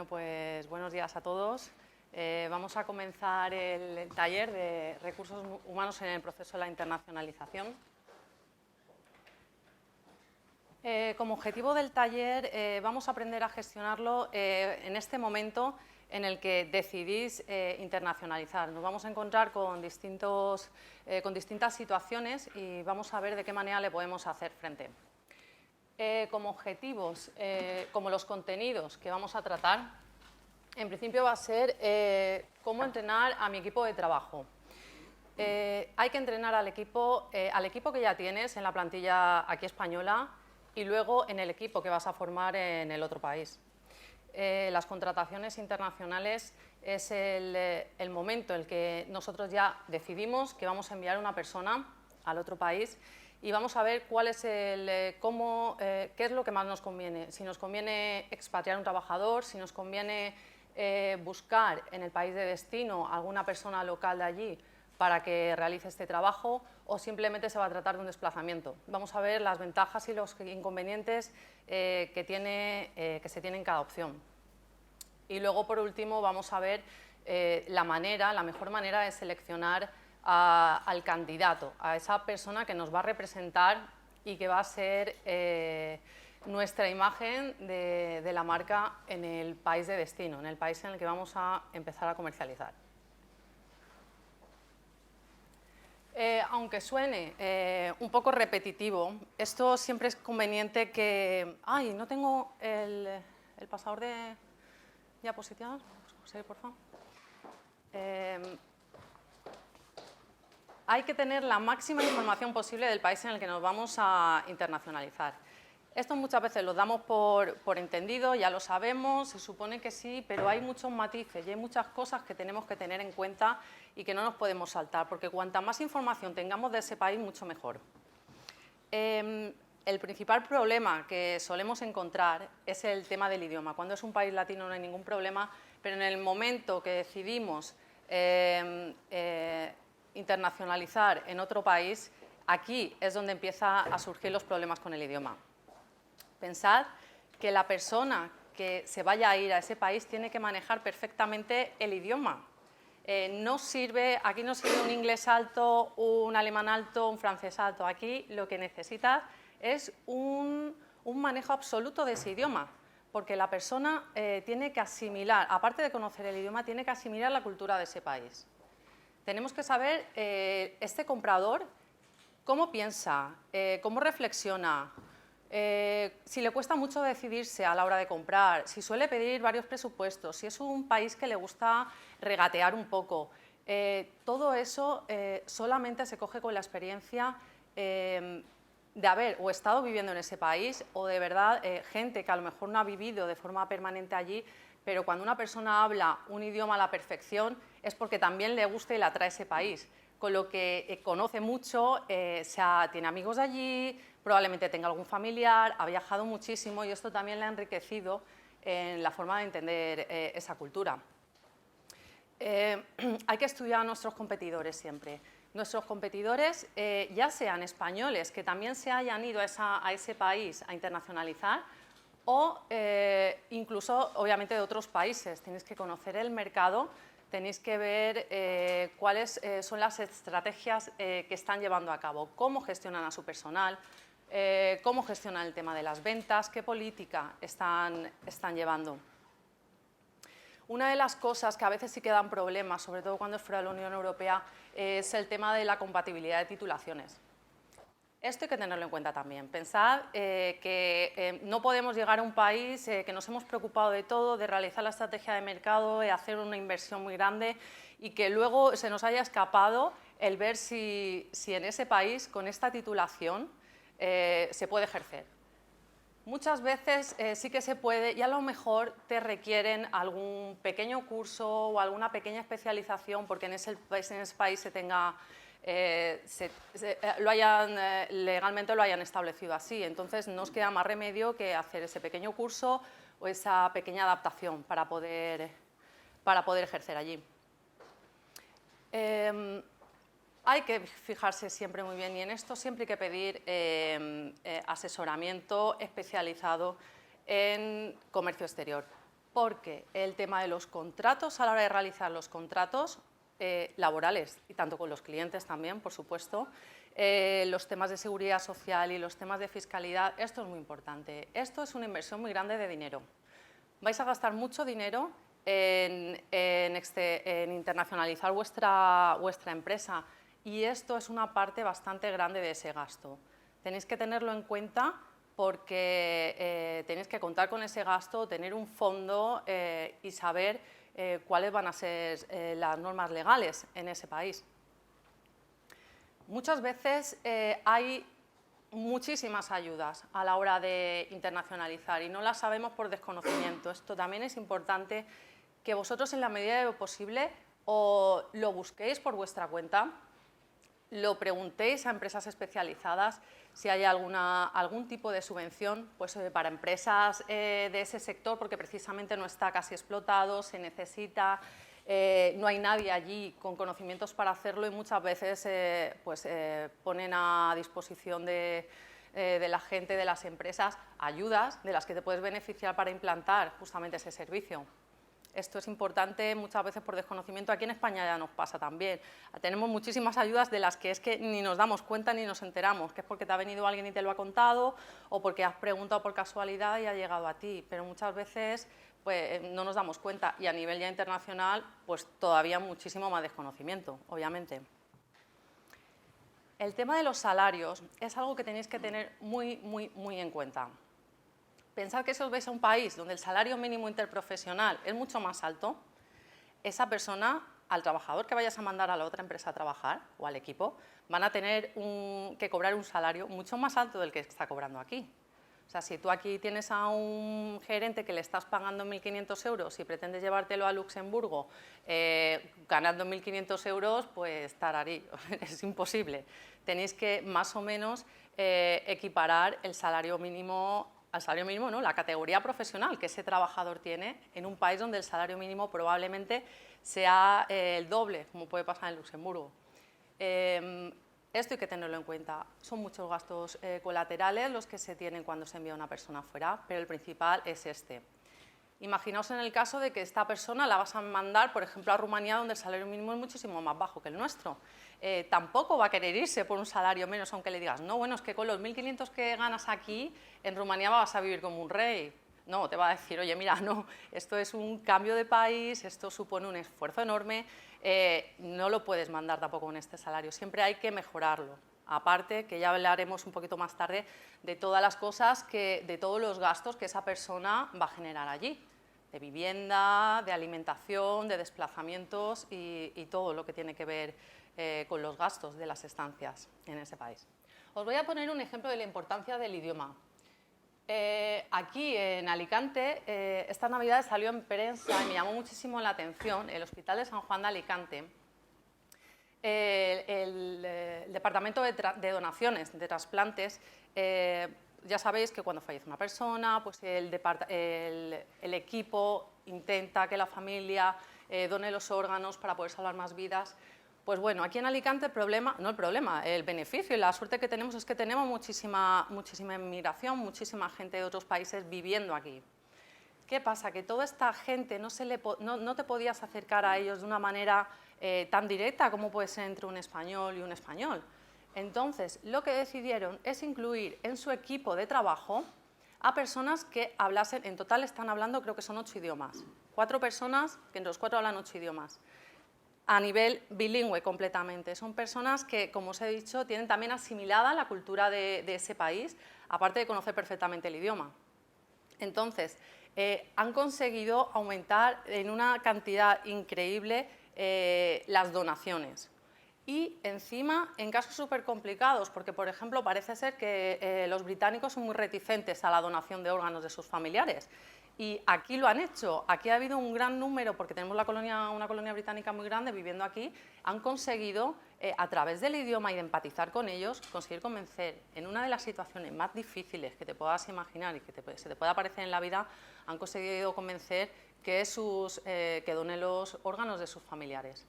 Bueno, pues buenos días a todos. Vamos a comenzar el taller de recursos humanos en el proceso de la internacionalización. Como objetivo del taller vamos a aprender a gestionarlo en este momento en el que decidís internacionalizar. Nos vamos a encontrar con distintas situaciones y vamos a ver de qué manera le podemos hacer frente. Como objetivos, como los contenidos que vamos a tratar, en principio va a ser cómo entrenar a mi equipo de trabajo. Hay que entrenar al equipo que ya tienes en la plantilla aquí española y luego en el equipo que vas a formar en el otro país. Las contrataciones internacionales es el momento en el que nosotros ya decidimos que vamos a enviar una persona al otro país y vamos a ver cuál es qué es lo que más nos conviene. Si nos conviene expatriar un trabajador, si nos conviene buscar en el país de destino a alguna persona local de allí para que realice este trabajo o simplemente se va a tratar de un desplazamiento. Vamos a ver las ventajas y los inconvenientes que se tienen en cada opción. Y luego, por último, vamos a ver la mejor manera de seleccionar al candidato, a esa persona que nos va a representar y que va a ser nuestra imagen de la marca en el país de destino, en el país en el que vamos a empezar a comercializar. Aunque suene un poco repetitivo, esto siempre es conveniente que... ¡Ay, no tengo el pasador de diapositivas! Por favor. Hay que tener la máxima información posible del país en el que nos vamos a internacionalizar. Esto muchas veces lo damos por entendido, ya lo sabemos, se supone que sí, pero hay muchos matices y hay muchas cosas que tenemos que tener en cuenta y que no nos podemos saltar, porque cuanta más información tengamos de ese país, mucho mejor. El principal problema que solemos encontrar es el tema del idioma. Cuando es un país latino no hay ningún problema, pero en el momento que decidimos internacionalizar en otro país, aquí es donde empiezan a surgir los problemas con el idioma. Pensad que la persona que se vaya a ir a ese país tiene que manejar perfectamente el idioma. Aquí no sirve un inglés alto, un alemán alto, un francés alto. Aquí lo que necesitas es un manejo absoluto de ese idioma, porque la persona tiene que asimilar, aparte de conocer el idioma, tiene que asimilar la cultura de ese país. Tenemos que saber este comprador cómo piensa, cómo reflexiona, si le cuesta mucho decidirse a la hora de comprar, si suele pedir varios presupuestos, si es un país que le gusta regatear un poco. Todo eso solamente se coge con la experiencia de haber o estado viviendo en ese país o de verdad gente que a lo mejor no ha vivido de forma permanente allí, pero cuando una persona habla un idioma a la perfección es porque también le gusta y le atrae ese país, con lo que conoce mucho, tiene amigos de allí, probablemente tenga algún familiar, ha viajado muchísimo y esto también le ha enriquecido en la forma de entender esa cultura. Hay que estudiar a nuestros competidores siempre. Nuestros competidores, ya sean españoles que también se hayan ido a ese país a internacionalizar o incluso, obviamente, de otros países. Tenéis que conocer el mercado, tenéis que ver cuáles son las estrategias que están llevando a cabo, cómo gestionan a su personal, cómo gestionan el tema de las ventas, qué política están llevando. Una de las cosas que a veces sí que dan problemas, sobre todo cuando es fuera de la Unión Europea, es el tema de la compatibilidad de titulaciones. Esto hay que tenerlo en cuenta también. Pensad que no podemos llegar a un país que nos hemos preocupado de todo, de realizar la estrategia de mercado, de hacer una inversión muy grande y que luego se nos haya escapado el ver si en ese país, con esta titulación, se puede ejercer. Muchas veces sí que se puede y a lo mejor te requieren algún pequeño curso o alguna pequeña especialización porque en ese país se tenga, legalmente lo hayan establecido así. Entonces no os queda más remedio que hacer ese pequeño curso o esa pequeña adaptación para poder ejercer allí. Hay que fijarse siempre muy bien y en esto siempre hay que pedir asesoramiento especializado en comercio exterior. porque el tema de los contratos, a la hora de realizar los contratos laborales, y tanto con los clientes también, por supuesto, los temas de seguridad social y los temas de fiscalidad, esto es muy importante. Esto es una inversión muy grande de dinero. Vais a gastar mucho dinero en internacionalizar vuestra empresa y esto es una parte bastante grande de ese gasto. Tenéis que tenerlo en cuenta porque tenéis que contar con ese gasto, tener un fondo y saber cuáles van a ser las normas legales en ese país. Muchas veces hay muchísimas ayudas a la hora de internacionalizar y no las sabemos por desconocimiento. Esto también es importante que vosotros en la medida de lo posible o lo busquéis por vuestra cuenta, lo preguntéis a empresas especializadas si hay algún tipo de subvención pues, para empresas de ese sector, porque precisamente no está casi explotado, se necesita, no hay nadie allí con conocimientos para hacerlo y muchas veces ponen a disposición de la gente, de las empresas, ayudas de las que te puedes beneficiar para implantar justamente ese servicio. Esto es importante muchas veces por desconocimiento. Aquí en España ya nos pasa también. Tenemos muchísimas ayudas de las que es que ni nos damos cuenta ni nos enteramos, que es porque te ha venido alguien y te lo ha contado o porque has preguntado por casualidad y ha llegado a ti. Pero muchas veces pues, no nos damos cuenta y a nivel ya internacional pues todavía muchísimo más desconocimiento, obviamente. El tema de los salarios es algo que tenéis que tener muy en cuenta. Pensad que si os vais a un país donde el salario mínimo interprofesional es mucho más alto, esa persona, al trabajador que vayas a mandar a la otra empresa a trabajar o al equipo, van a tener que cobrar un salario mucho más alto del que está cobrando aquí. O sea, si tú aquí tienes a un gerente que le estás pagando 1.500 euros y pretendes llevártelo a Luxemburgo ganando 1.500 euros, pues tararí, es imposible. Tenéis que más o menos equiparar el salario mínimo al salario mínimo, ¿no? La categoría profesional que ese trabajador tiene en un país donde el salario mínimo probablemente sea el doble, como puede pasar en Luxemburgo. Esto hay que tenerlo en cuenta. Son muchos gastos colaterales los que se tienen cuando se envía a una persona fuera, pero el principal es este. Imaginaos en el caso de que esta persona la vas a mandar, por ejemplo, a Rumanía, donde el salario mínimo es muchísimo más bajo que el nuestro. Tampoco va a querer irse por un salario menos, aunque le digas, no, bueno, es que con los 1.500 que ganas aquí, en Rumanía vas a vivir como un rey. No, te va a decir, oye, mira, no, esto es un cambio de país, esto supone un esfuerzo enorme, no lo puedes mandar tampoco con este salario, siempre hay que mejorarlo. Aparte, que ya hablaremos un poquito más tarde de todas las cosas, de todos los gastos que esa persona va a generar allí, de vivienda, de alimentación, de desplazamientos y todo lo que tiene que ver con los gastos de las estancias en ese país. Os voy a poner un ejemplo de la importancia del idioma. Aquí en Alicante, esta Navidad salió en prensa y me llamó muchísimo la atención, el Hospital de San Juan de Alicante, el Departamento de Donaciones, de Trasplantes, ya sabéis que cuando fallece una persona, pues el equipo intenta que la familia done los órganos para poder salvar más vidas. Pues bueno, aquí en Alicante el beneficio y la suerte que tenemos es que tenemos muchísima inmigración, muchísima gente de otros países viviendo aquí. ¿Qué pasa? Que toda esta gente no te podías acercar a ellos de una manera tan directa como puede ser entre un español y un español. Entonces, lo que decidieron es incluir en su equipo de trabajo a personas que hablasen, en total están hablando, creo que son 8 idiomas. 4 personas que entre los 4 hablan 8 idiomas. A nivel bilingüe completamente. Son personas que, como os he dicho, tienen también asimilada la cultura de ese país, aparte de conocer perfectamente el idioma. Entonces, han conseguido aumentar en una cantidad increíble las donaciones. Y encima, en casos súper complicados, porque por ejemplo parece ser que los británicos son muy reticentes a la donación de órganos de sus familiares. Y aquí lo han hecho, aquí ha habido un gran número, porque tenemos una colonia británica muy grande viviendo aquí, han conseguido, a través del idioma y de empatizar con ellos, conseguir convencer en una de las situaciones más difíciles que te puedas imaginar y que se te pueda aparecer en la vida, han conseguido convencer que donen los órganos de sus familiares.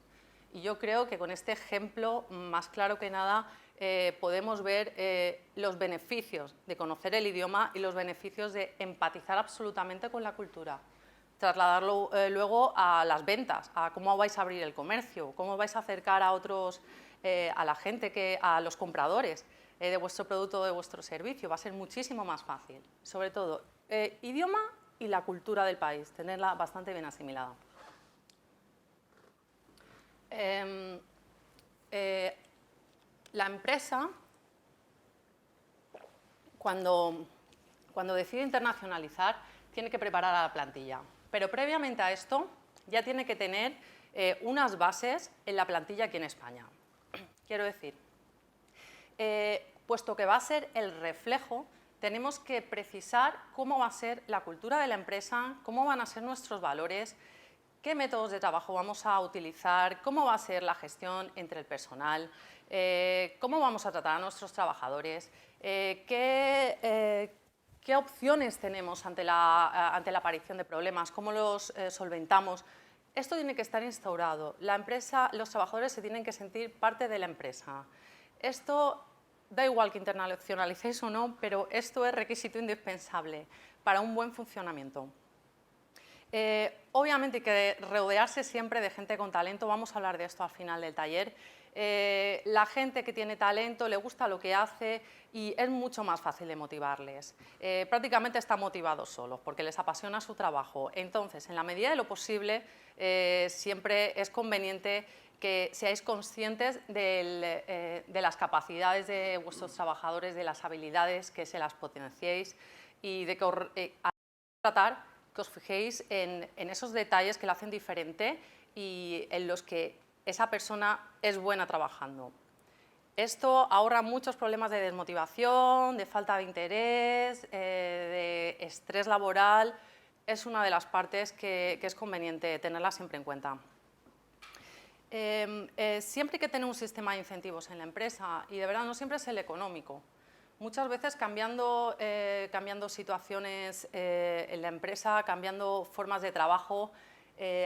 Y yo creo que con este ejemplo, más claro que nada, podemos ver los beneficios de conocer el idioma y los beneficios de empatizar absolutamente con la cultura. trasladarlo luego a las ventas, a cómo vais a abrir el comercio, cómo vais a acercar a otros, a la gente, a los compradores de vuestro producto o de vuestro servicio. Va a ser muchísimo más fácil. Sobre todo, idioma y la cultura del país, tenerla bastante bien asimilada. La empresa, cuando decide internacionalizar, tiene que preparar a la plantilla. Pero previamente a esto, ya tiene que tener unas bases en la plantilla aquí en España. Quiero decir, puesto que va a ser el reflejo, tenemos que precisar cómo va a ser la cultura de la empresa, cómo van a ser nuestros valores, qué métodos de trabajo vamos a utilizar, cómo va a ser la gestión entre el personal, cómo vamos a tratar a nuestros trabajadores, qué opciones tenemos ante la aparición de problemas, cómo los solventamos. Esto tiene que estar instaurado. La empresa, los trabajadores se tienen que sentir parte de la empresa. Esto da igual que internacionalicéis o no, pero esto es requisito indispensable para un buen funcionamiento. Obviamente hay que rodearse siempre de gente con talento, vamos a hablar de esto al final del taller. La gente que tiene talento le gusta lo que hace y es mucho más fácil de motivarles. Prácticamente están motivados solos porque les apasiona su trabajo. Entonces, en la medida de lo posible, siempre es conveniente que seáis conscientes de las capacidades de vuestros trabajadores, de las habilidades, que se las potenciéis y de que tratar que os fijéis en esos detalles que lo hacen diferente y en los que esa persona es buena trabajando. Esto ahorra muchos problemas de desmotivación, de falta de interés, de estrés laboral. Es una de las partes que es conveniente tenerla siempre en cuenta. Siempre hay que tener un sistema de incentivos en la empresa y de verdad no siempre es el económico. Muchas veces cambiando situaciones en la empresa, cambiando formas de trabajo,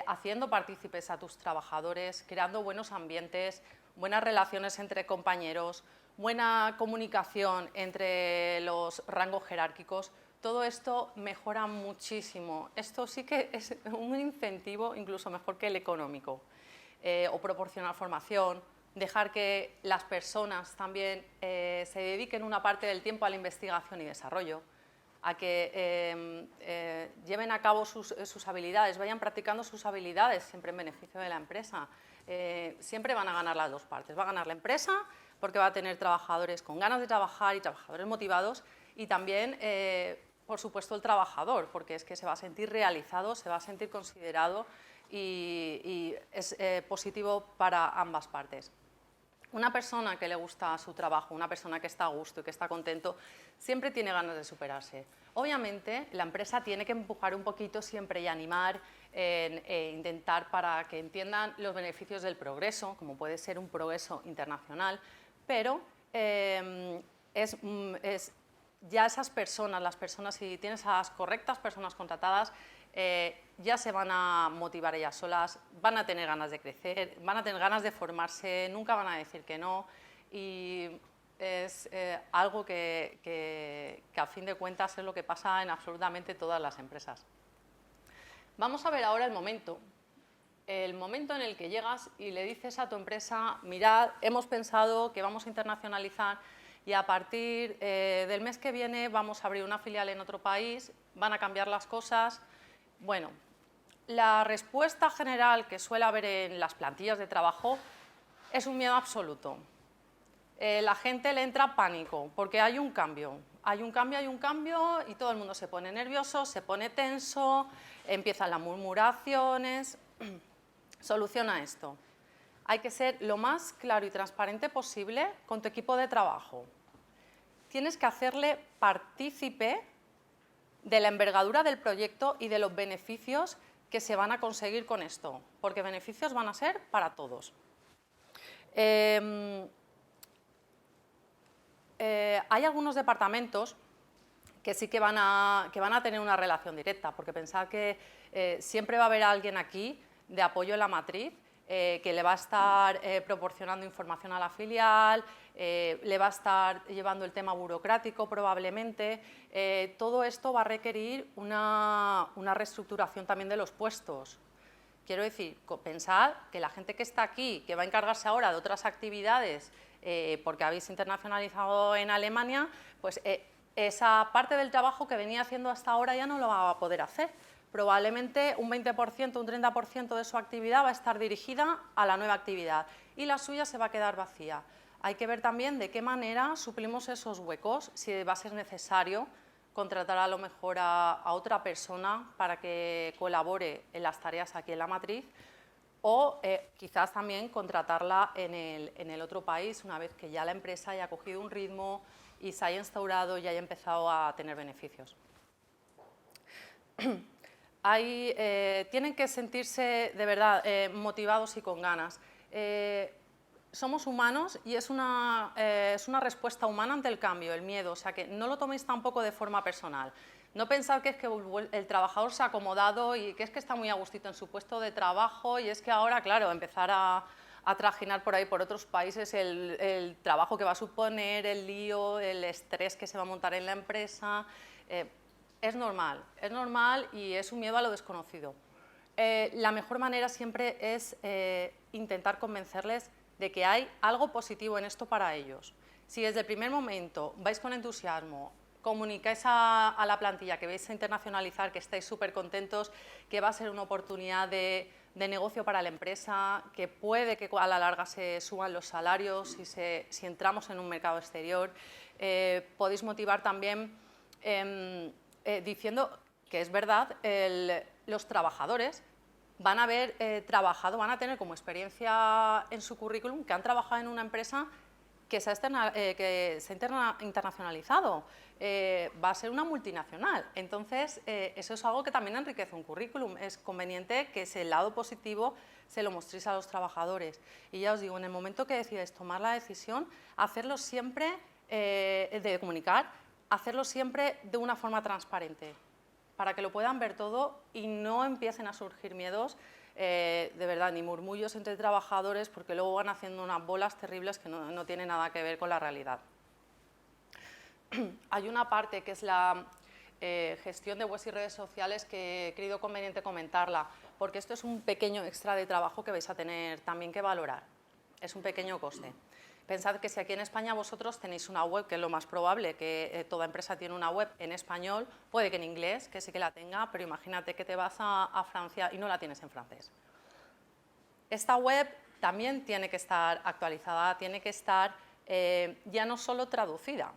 haciendo partícipes a tus trabajadores, creando buenos ambientes, buenas relaciones entre compañeros, buena comunicación entre los rangos jerárquicos, todo esto mejora muchísimo. Esto sí que es un incentivo incluso mejor que el económico. O proporcionar formación, dejar que las personas también se dediquen una parte del tiempo a la investigación y desarrollo, a que lleven a cabo sus habilidades, vayan practicando sus habilidades, siempre en beneficio de la empresa. Siempre van a ganar las dos partes. Va a ganar la empresa porque va a tener trabajadores con ganas de trabajar y trabajadores motivados y también, por supuesto, el trabajador, porque es que se va a sentir realizado, se va a sentir considerado y es positivo para ambas partes. Una persona que le gusta su trabajo, una persona que está a gusto y que está contento, siempre tiene ganas de superarse. Obviamente, la empresa tiene que empujar un poquito siempre y animar, intentar para que entiendan los beneficios del progreso, como puede ser un progreso internacional, pero ya esas personas, las personas, si tienes a las correctas personas contratadas, ya se van a motivar ellas solas, van a tener ganas de crecer, van a tener ganas de formarse, nunca van a decir que no y es algo que a fin de cuentas es lo que pasa en absolutamente todas las empresas. Vamos a ver ahora el momento en el que llegas y le dices a tu empresa, mirad, hemos pensado que vamos a internacionalizar y a partir del mes que viene vamos a abrir una filial en otro país, van a cambiar las cosas. Bueno, la respuesta general que suele haber en las plantillas de trabajo es un miedo absoluto. La gente le entra pánico porque hay un cambio y todo el mundo se pone nervioso, se pone tenso, empiezan las murmuraciones. Soluciona esto. Hay que ser lo más claro y transparente posible con tu equipo de trabajo. Tienes que hacerle partícipe de la envergadura del proyecto y de los beneficios que se van a conseguir con esto, porque beneficios van a ser para todos. Hay algunos departamentos que sí que van a tener una relación directa, porque pensad que siempre va a haber alguien aquí de apoyo en la matriz que le va a estar proporcionando información a la filial, le va a estar llevando el tema burocrático probablemente. Todo esto va a requerir una reestructuración también de los puestos. Quiero decir, pensad que la gente que está aquí, que va a encargarse ahora de otras actividades, porque habéis internacionalizado en Alemania, pues esa parte del trabajo que venía haciendo hasta ahora ya no lo va a poder hacer. Probablemente un 20%, un 30% de su actividad va a estar dirigida a la nueva actividad y la suya se va a quedar vacía. Hay que ver también de qué manera suplimos esos huecos, si va a ser necesario contratar a lo mejor a otra persona para que colabore en las tareas aquí en la matriz o quizás también contratarla en el otro país una vez que ya la empresa haya cogido un ritmo y se haya instaurado y haya empezado a tener beneficios. Tienen que sentirse de verdad motivados y con ganas. Somos humanos y es una respuesta humana ante el cambio, el miedo, o sea que no lo toméis tampoco de forma personal. No pensad que es que el trabajador se ha acomodado y que es que está muy a gustito en su puesto de trabajo y es que ahora, claro, empezar a trajinar por ahí por otros países el trabajo que va a suponer, el lío, el estrés que se va a montar en la empresa. Es normal y es un miedo a lo desconocido. La mejor manera siempre es intentar convencerles de que hay algo positivo en esto para ellos. Si desde el primer momento vais con entusiasmo, comunicáis a la plantilla que vais a internacionalizar, que estáis súper contentos, que va a ser una oportunidad de negocio para la empresa, que puede que a la larga se suban los salarios si entramos en un mercado exterior, podéis motivar también diciendo que es verdad, los trabajadores van a haber trabajado, van a tener como experiencia en su currículum que han trabajado en una empresa que se ha internacionalizado, va a ser una multinacional. Entonces, eso es algo que también enriquece un currículum. Es conveniente que ese lado positivo se lo mostréis a los trabajadores. Y ya os digo, en el momento que decidáis tomar la decisión, hacerlo siempre, de comunicar, hacerlo siempre de una forma transparente, para que lo puedan ver todo y no empiecen a surgir miedos, de verdad, ni murmullos entre trabajadores, porque luego van haciendo unas bolas terribles que no tienen nada que ver con la realidad. Hay una parte que es la gestión de webs y redes sociales que he creído conveniente comentarla, porque esto es un pequeño extra de trabajo que vais a tener también que valorar. Es un pequeño coste. Pensad que si aquí en España vosotros tenéis una web, que es lo más probable, que toda empresa tiene una web en español, puede que en inglés, que sí que la tenga, pero imagínate que te vas a Francia y no la tienes en francés. Esta web también tiene que estar actualizada, tiene que estar ya no solo traducida.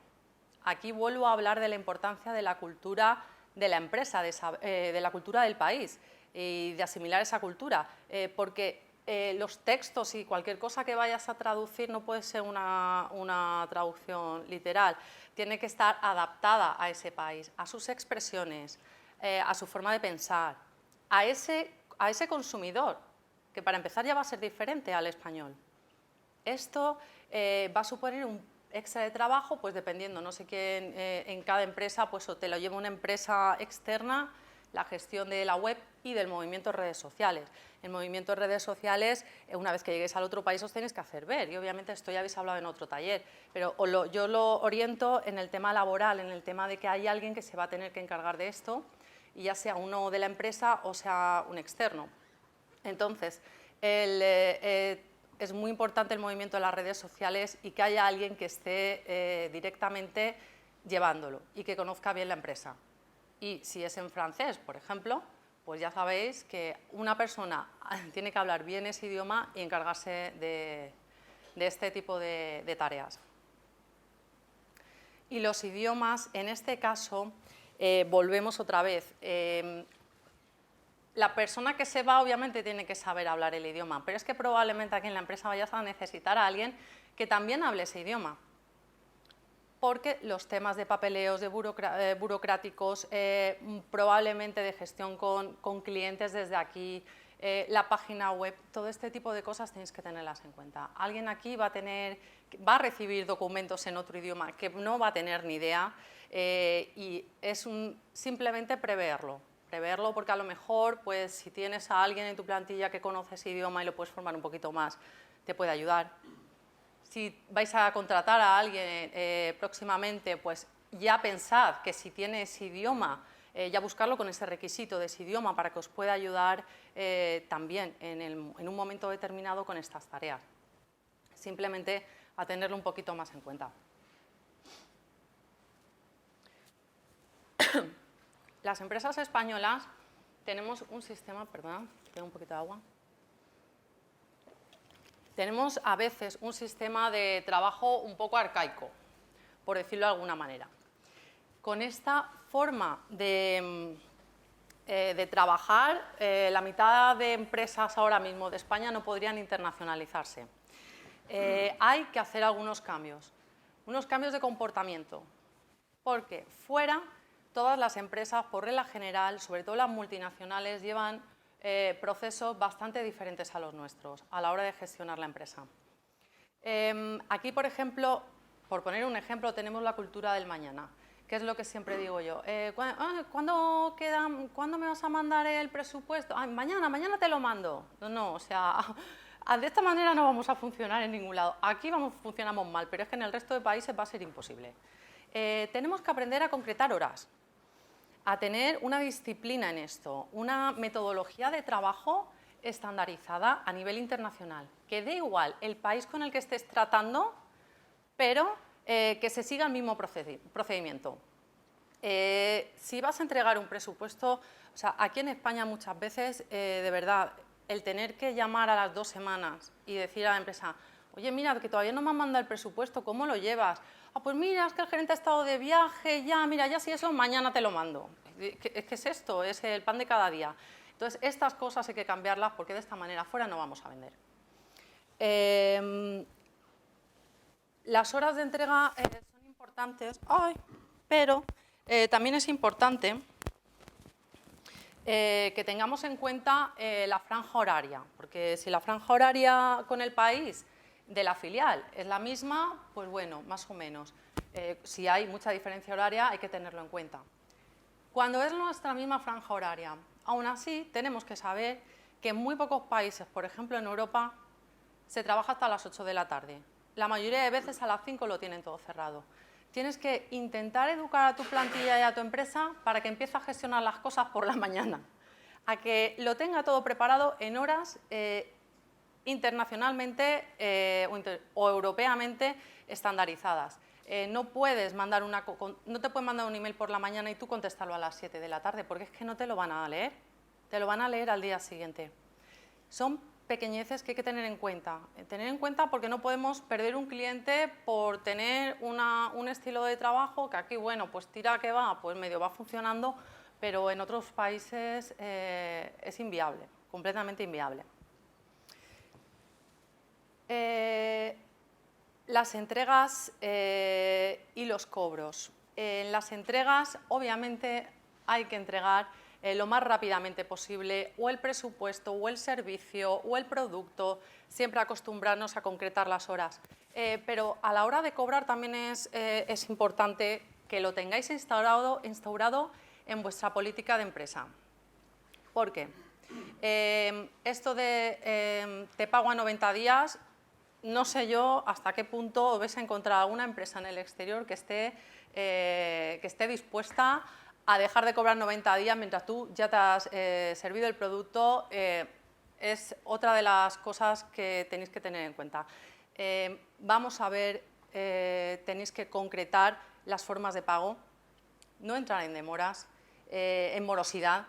Aquí vuelvo a hablar de la importancia de la cultura de la empresa, de la cultura del país y de asimilar esa cultura, porque los textos y cualquier cosa que vayas a traducir no puede ser una traducción literal, tiene que estar adaptada a ese país, a sus expresiones, a su forma de pensar, a ese consumidor, que para empezar ya va a ser diferente al español. Esto va a suponer un extra de trabajo, pues dependiendo, no sé quién, en cada empresa, pues o te lo lleva una empresa externa, la gestión de la web y del movimiento en redes sociales. El movimiento en redes sociales, una vez que lleguéis al otro país os tenéis que hacer ver y obviamente esto ya habéis hablado en otro taller, pero yo lo oriento en el tema laboral, en el tema de que hay alguien que se va a tener que encargar de esto y ya sea uno de la empresa o sea un externo. Entonces, es muy importante el movimiento de las redes sociales y que haya alguien que esté directamente llevándolo y que conozca bien la empresa. Y si es en francés, por ejemplo, pues ya sabéis que una persona tiene que hablar bien ese idioma y encargarse de este tipo de tareas. Y los idiomas, en este caso, volvemos otra vez. La persona que se va obviamente tiene que saber hablar el idioma, pero es que probablemente aquí en la empresa vayas a necesitar a alguien que también hable ese idioma, porque los temas de papeleos, de burocráticos, probablemente de gestión con clientes desde aquí, la página web, todo este tipo de cosas tenéis que tenerlas en cuenta. Alguien aquí va a recibir documentos en otro idioma que no va a tener ni idea y es simplemente preverlo. preverlo porque a lo mejor, pues, si tienes a alguien en tu plantilla que conoce ese idioma y lo puedes formar un poquito más, te puede ayudar. Si vais a contratar a alguien próximamente, pues ya pensad que si tiene ese idioma, ya buscarlo con ese requisito de ese idioma para que os pueda ayudar también en un momento determinado con estas tareas. Simplemente a tenerlo un poquito más en cuenta. Las empresas españolas tenemos un sistema, perdón, tengo un poquito de agua. Tenemos a veces un sistema de trabajo un poco arcaico, por decirlo de alguna manera. Con esta forma de trabajar, la mitad de empresas ahora mismo de España no podrían internacionalizarse. Hay que hacer algunos cambios de comportamiento, porque fuera todas las empresas, por regla general, sobre todo las multinacionales, llevan procesos bastante diferentes a los nuestros a la hora de gestionar la empresa. Aquí, por ejemplo, por poner un ejemplo, tenemos la cultura del mañana, que es lo que siempre digo yo. ¿Cuándo me vas a mandar el presupuesto? Mañana te lo mando. No, o sea, de esta manera no vamos a funcionar en ningún lado. Aquí funcionamos mal, pero es que en el resto de países va a ser imposible. Tenemos que aprender a concretar horas, a tener una disciplina en esto, una metodología de trabajo estandarizada a nivel internacional, que dé igual el país con el que estés tratando, pero que se siga el mismo procedimiento. Si vas a entregar un presupuesto, o sea, aquí en España muchas veces, de verdad, el tener que llamar a las 2 semanas y decir a la empresa, oye, mira, que todavía no me han mandado el presupuesto, ¿cómo lo llevas? Pues mira, es que el gerente ha estado de viaje, ya si eso, mañana te lo mando. ¿Qué es esto? Es el pan de cada día. Entonces, estas cosas hay que cambiarlas porque de esta manera fuera no vamos a vender. Las horas de entrega son importantes, pero también es importante que tengamos en cuenta la franja horaria, porque si la franja horaria con el país de la filial es la misma, pues bueno, más o menos. Si hay mucha diferencia horaria, hay que tenerlo en cuenta. Cuando es nuestra misma franja horaria, aún así tenemos que saber que en muy pocos países, por ejemplo en Europa, se trabaja hasta las 8 de la tarde. La mayoría de veces a las 5 lo tienen todo cerrado. Tienes que intentar educar a tu plantilla y a tu empresa para que empiece a gestionar las cosas por la mañana, a que lo tenga todo preparado en horas internacionalmente o europeamente estandarizadas. No te puedes mandar un email por la mañana y tú contestarlo a las 7 de la tarde, porque es que no te lo van a leer, te lo van a leer al día siguiente. Son pequeñeces que hay que tener en cuenta porque no podemos perder un cliente por tener un estilo de trabajo que aquí, bueno, pues tira que va, pues medio va funcionando, pero en otros países es inviable, completamente inviable. Las entregas y los cobros. En las entregas, obviamente, hay que entregar lo más rápidamente posible o el presupuesto, o el servicio, o el producto, siempre acostumbrarnos a concretar las horas. Pero a la hora de cobrar también es importante que lo tengáis instaurado en vuestra política de empresa. ¿Por qué? Esto de te pago a 90 días, no sé yo hasta qué punto vais a encontrar alguna empresa en el exterior que esté dispuesta a dejar de cobrar 90 días mientras tú ya te has servido el producto. Es otra de las cosas que tenéis que tener en cuenta. Vamos a ver, tenéis que concretar las formas de pago, no entrar en demoras, en morosidad,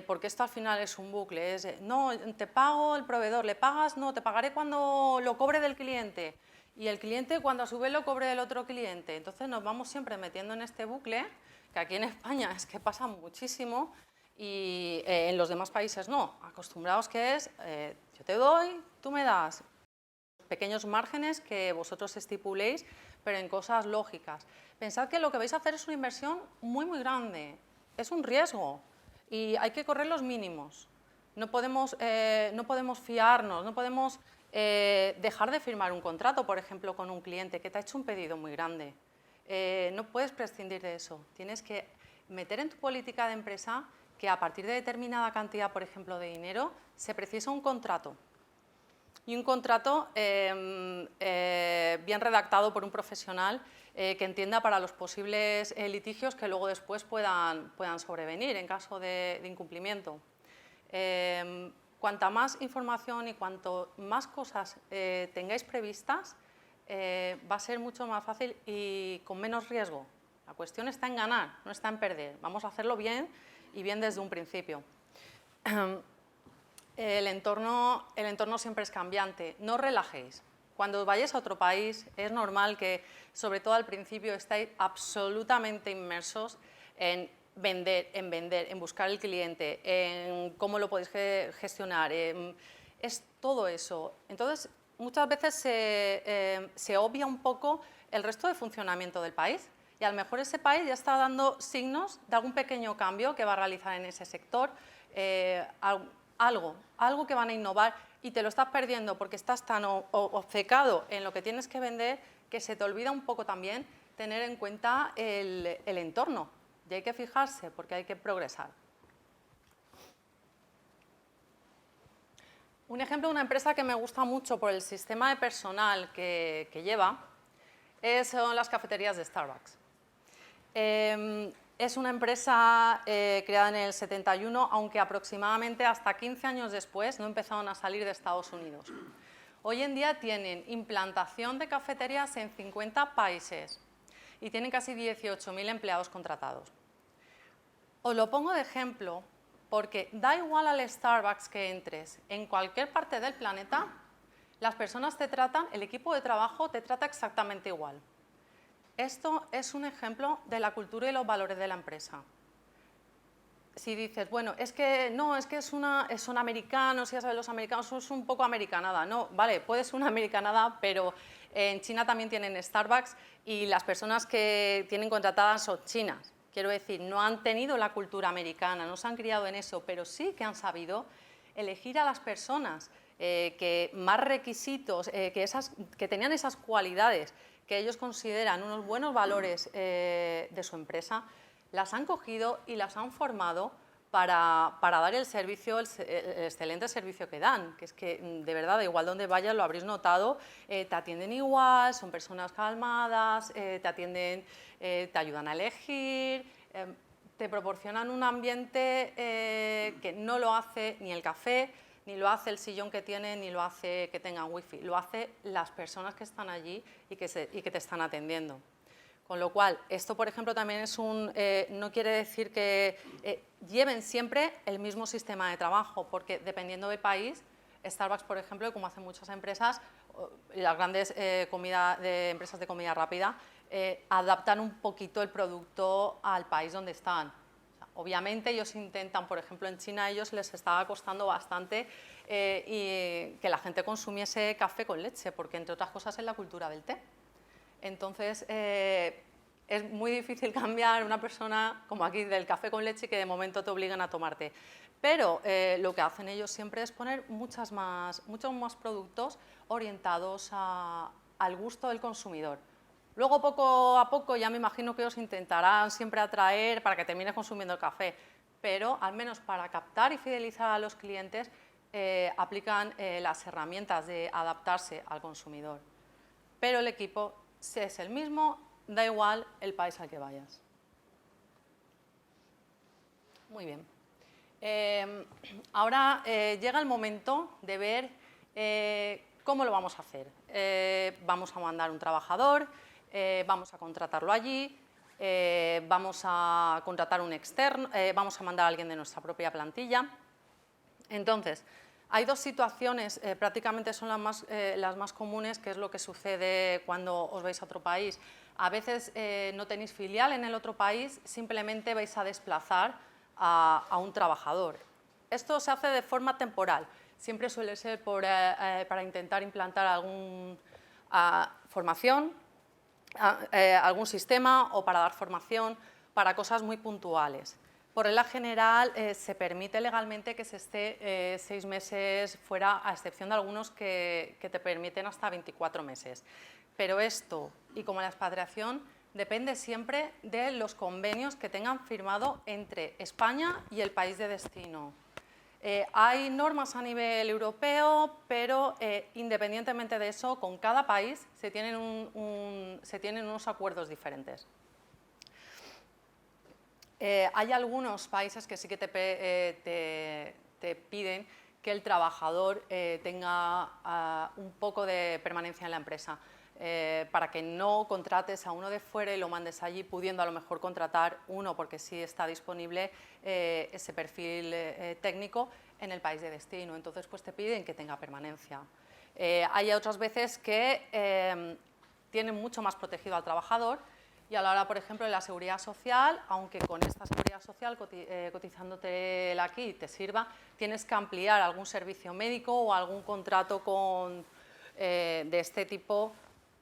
porque esto al final es un bucle, no, te pago el proveedor, le pagas, no, te pagaré cuando lo cobre del cliente y el cliente cuando a su vez lo cobre del otro cliente. Entonces nos vamos siempre metiendo en este bucle, que aquí en España es que pasa muchísimo y en los demás países no. Acostumbrados que es, yo te doy, tú me das. Pequeños márgenes que vosotros estipuléis, pero en cosas lógicas. Pensad que lo que vais a hacer es una inversión muy, muy grande, es un riesgo y hay que correr los mínimos. No podemos fiarnos, no podemos dejar de firmar un contrato, por ejemplo, con un cliente que te ha hecho un pedido muy grande. No puedes prescindir de eso. Tienes que meter en tu política de empresa que a partir de determinada cantidad, por ejemplo, de dinero, se precisa un contrato. Y un contrato bien redactado por un profesional que entienda para los posibles litigios que luego después puedan sobrevenir en caso de incumplimiento. Cuanta más información y cuanto más cosas tengáis previstas, va a ser mucho más fácil y con menos riesgo. La cuestión está en ganar, no está en perder. Vamos a hacerlo bien y bien desde un principio. El entorno siempre es cambiante, no os relajéis. Cuando vayáis a otro país es normal que, sobre todo al principio, estáis absolutamente inmersos en vender, en buscar el cliente, en cómo lo podéis gestionar, es todo eso. Entonces, muchas veces se obvia un poco el resto de funcionamiento del país y a lo mejor ese país ya está dando signos de algún pequeño cambio que va a realizar en ese sector, algo que van a innovar y te lo estás perdiendo porque estás tan obcecado en lo que tienes que vender que se te olvida un poco también tener en cuenta el entorno. Y hay que fijarse porque hay que progresar. Un ejemplo de una empresa que me gusta mucho por el sistema de personal que lleva son las cafeterías de Starbucks. Es una empresa creada en el 71, aunque aproximadamente hasta 15 años después no empezaron a salir de Estados Unidos. Hoy en día tienen implantación de cafeterías en 50 países y tienen casi 18.000 empleados contratados. Os lo pongo de ejemplo porque da igual al Starbucks que entres en cualquier parte del planeta, las personas te tratan, el equipo de trabajo te trata exactamente igual. Esto es un ejemplo de la cultura y los valores de la empresa. Si dices, bueno, es que no, es que son americanos, ya sabes, los americanos son un poco americanada. No, vale, puede ser una americanada, pero en China también tienen Starbucks y las personas que tienen contratadas son chinas. Quiero decir, no han tenido la cultura americana, no se han criado en eso, pero sí que han sabido elegir a las personas que más requisitos, que tenían esas cualidades que ellos consideran unos buenos valores de su empresa, las han cogido y las han formado para dar el servicio, el excelente servicio que dan, que es que de verdad, igual donde vayas lo habréis notado, te atienden igual, son personas calmadas, te atienden, te ayudan a elegir, te proporcionan un ambiente que no lo hace ni el café, ni lo hace el sillón que tienen, ni lo hace que tengan wifi, lo hace las personas que están allí y que te están atendiendo. Con lo cual, esto, por ejemplo, también es no quiere decir que lleven siempre el mismo sistema de trabajo, porque dependiendo del país, Starbucks, por ejemplo, como hacen muchas empresas, las grandes empresas de comida rápida, adaptan un poquito el producto al país donde están. O sea, obviamente ellos intentan, por ejemplo, en China a ellos les estaba costando bastante y que la gente consumiese café con leche, porque entre otras cosas es la cultura del té. Entonces, es muy difícil cambiar una persona, como aquí, del café con leche que de momento te obligan a tomarte. Pero lo que hacen ellos siempre es poner muchos más productos orientados al gusto del consumidor. Luego, poco a poco, ya me imagino que os intentarán siempre atraer para que termines consumiendo el café, pero al menos para captar y fidelizar a los clientes, aplican las herramientas de adaptarse al consumidor. Pero el equipo es el mismo, da igual el país al que vayas. Muy bien. Ahora llega el momento de ver cómo lo vamos a hacer. Vamos a mandar un trabajador, vamos a contratarlo allí, vamos a contratar un externo, vamos a mandar a alguien de nuestra propia plantilla. Entonces, hay dos situaciones, prácticamente son las más comunes, que es lo que sucede cuando os vais a otro país. A veces no tenéis filial en el otro país, simplemente vais a desplazar a un trabajador. Esto se hace de forma temporal, siempre suele ser para intentar implantar alguna formación, algún sistema o para dar formación para cosas muy puntuales. Por regla general, se permite legalmente que se esté 6 meses fuera, a excepción de algunos que te permiten hasta 24 meses. Pero esto, y como la expatriación, depende siempre de los convenios que tengan firmado entre España y el país de destino. Hay normas a nivel europeo, pero independientemente de eso, con cada país se tienen unos acuerdos diferentes. Hay algunos países que sí que te piden que el trabajador tenga un poco de permanencia en la empresa, para que no contrates a uno de fuera y lo mandes allí, pudiendo a lo mejor contratar uno, porque sí está disponible ese perfil técnico en el país de destino. Entonces, pues te piden que tenga permanencia. Hay otras veces que tienen mucho más protegido al trabajador, y a la hora, por ejemplo, de la seguridad social, aunque con esta seguridad social cotizándote aquí te sirva, tienes que ampliar algún servicio médico o algún contrato de este tipo,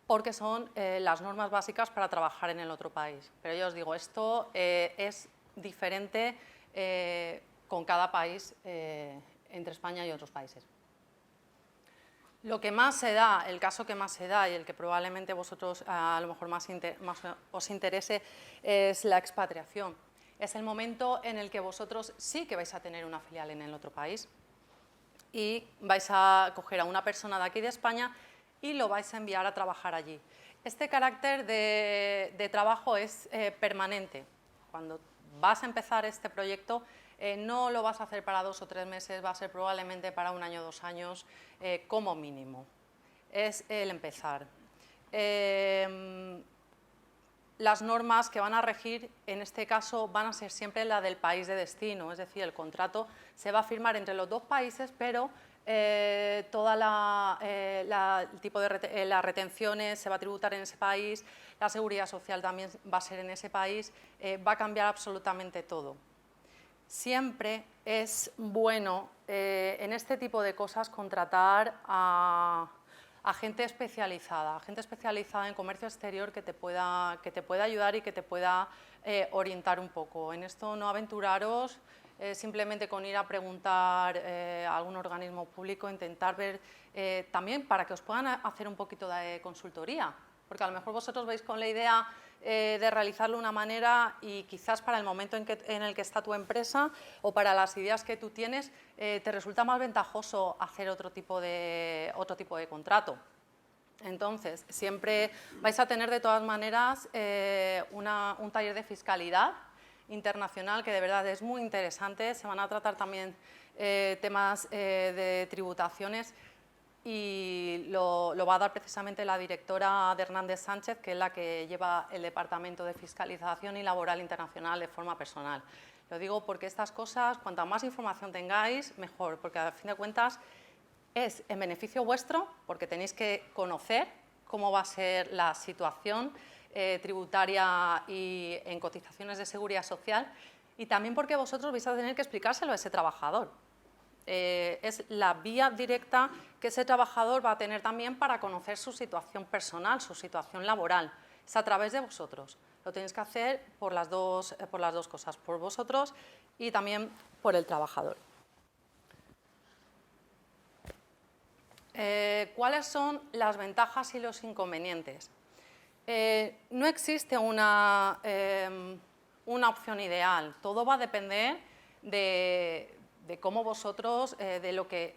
porque son las normas básicas para trabajar en el otro país. Pero ya os digo, esto es diferente con cada país entre España y otros países. Lo que más se da, el caso que más se da y el que probablemente vosotros a lo mejor más os interese, es la expatriación. Es el momento en el que vosotros sí que vais a tener una filial en el otro país y vais a coger a una persona de aquí de España y lo vais a enviar a trabajar allí. Este carácter de trabajo es permanente. Cuando vas a empezar este proyecto, no lo vas a hacer para 2 o 3 meses, va a ser probablemente para 1 año o 2 años como mínimo. Es el empezar. Las normas que van a regir en este caso van a ser siempre la del país de destino, es decir, el contrato se va a firmar entre los 2 países, pero toda las retenciones se va a tributar en ese país, la seguridad social también va a ser en ese país, va a cambiar absolutamente todo. Siempre es bueno en este tipo de cosas contratar a gente especializada en comercio exterior que te pueda ayudar y que te pueda orientar un poco. En esto no aventuraros simplemente con ir a preguntar a algún organismo público, intentar ver también para que os puedan hacer un poquito de consultoría, porque a lo mejor vosotros veis con la idea de realizarlo de una manera y quizás para el momento en el que está tu empresa o para las ideas que tú tienes te resulta más ventajoso hacer otro tipo de contrato. Entonces, siempre vais a tener de todas maneras un taller de fiscalidad internacional que de verdad es muy interesante. Se van a tratar también temas de tributaciones y lo va a dar precisamente la directora de Hernández Sánchez, que es la que lleva el Departamento de Fiscalización y Laboral Internacional de forma personal. Lo digo porque estas cosas, cuanta más información tengáis, mejor, porque a fin de cuentas es en beneficio vuestro, porque tenéis que conocer cómo va a ser la situación tributaria y en cotizaciones de seguridad social, y también porque vosotros vais a tener que explicárselo a ese trabajador. Es la vía directa que ese trabajador va a tener también para conocer su situación personal, su situación laboral. Es a través de vosotros. Lo tenéis que hacer por las dos cosas, por vosotros y también por el trabajador. ¿Cuáles son las ventajas y los inconvenientes? No existe una opción ideal. Todo va a depender de cómo vosotros, de lo que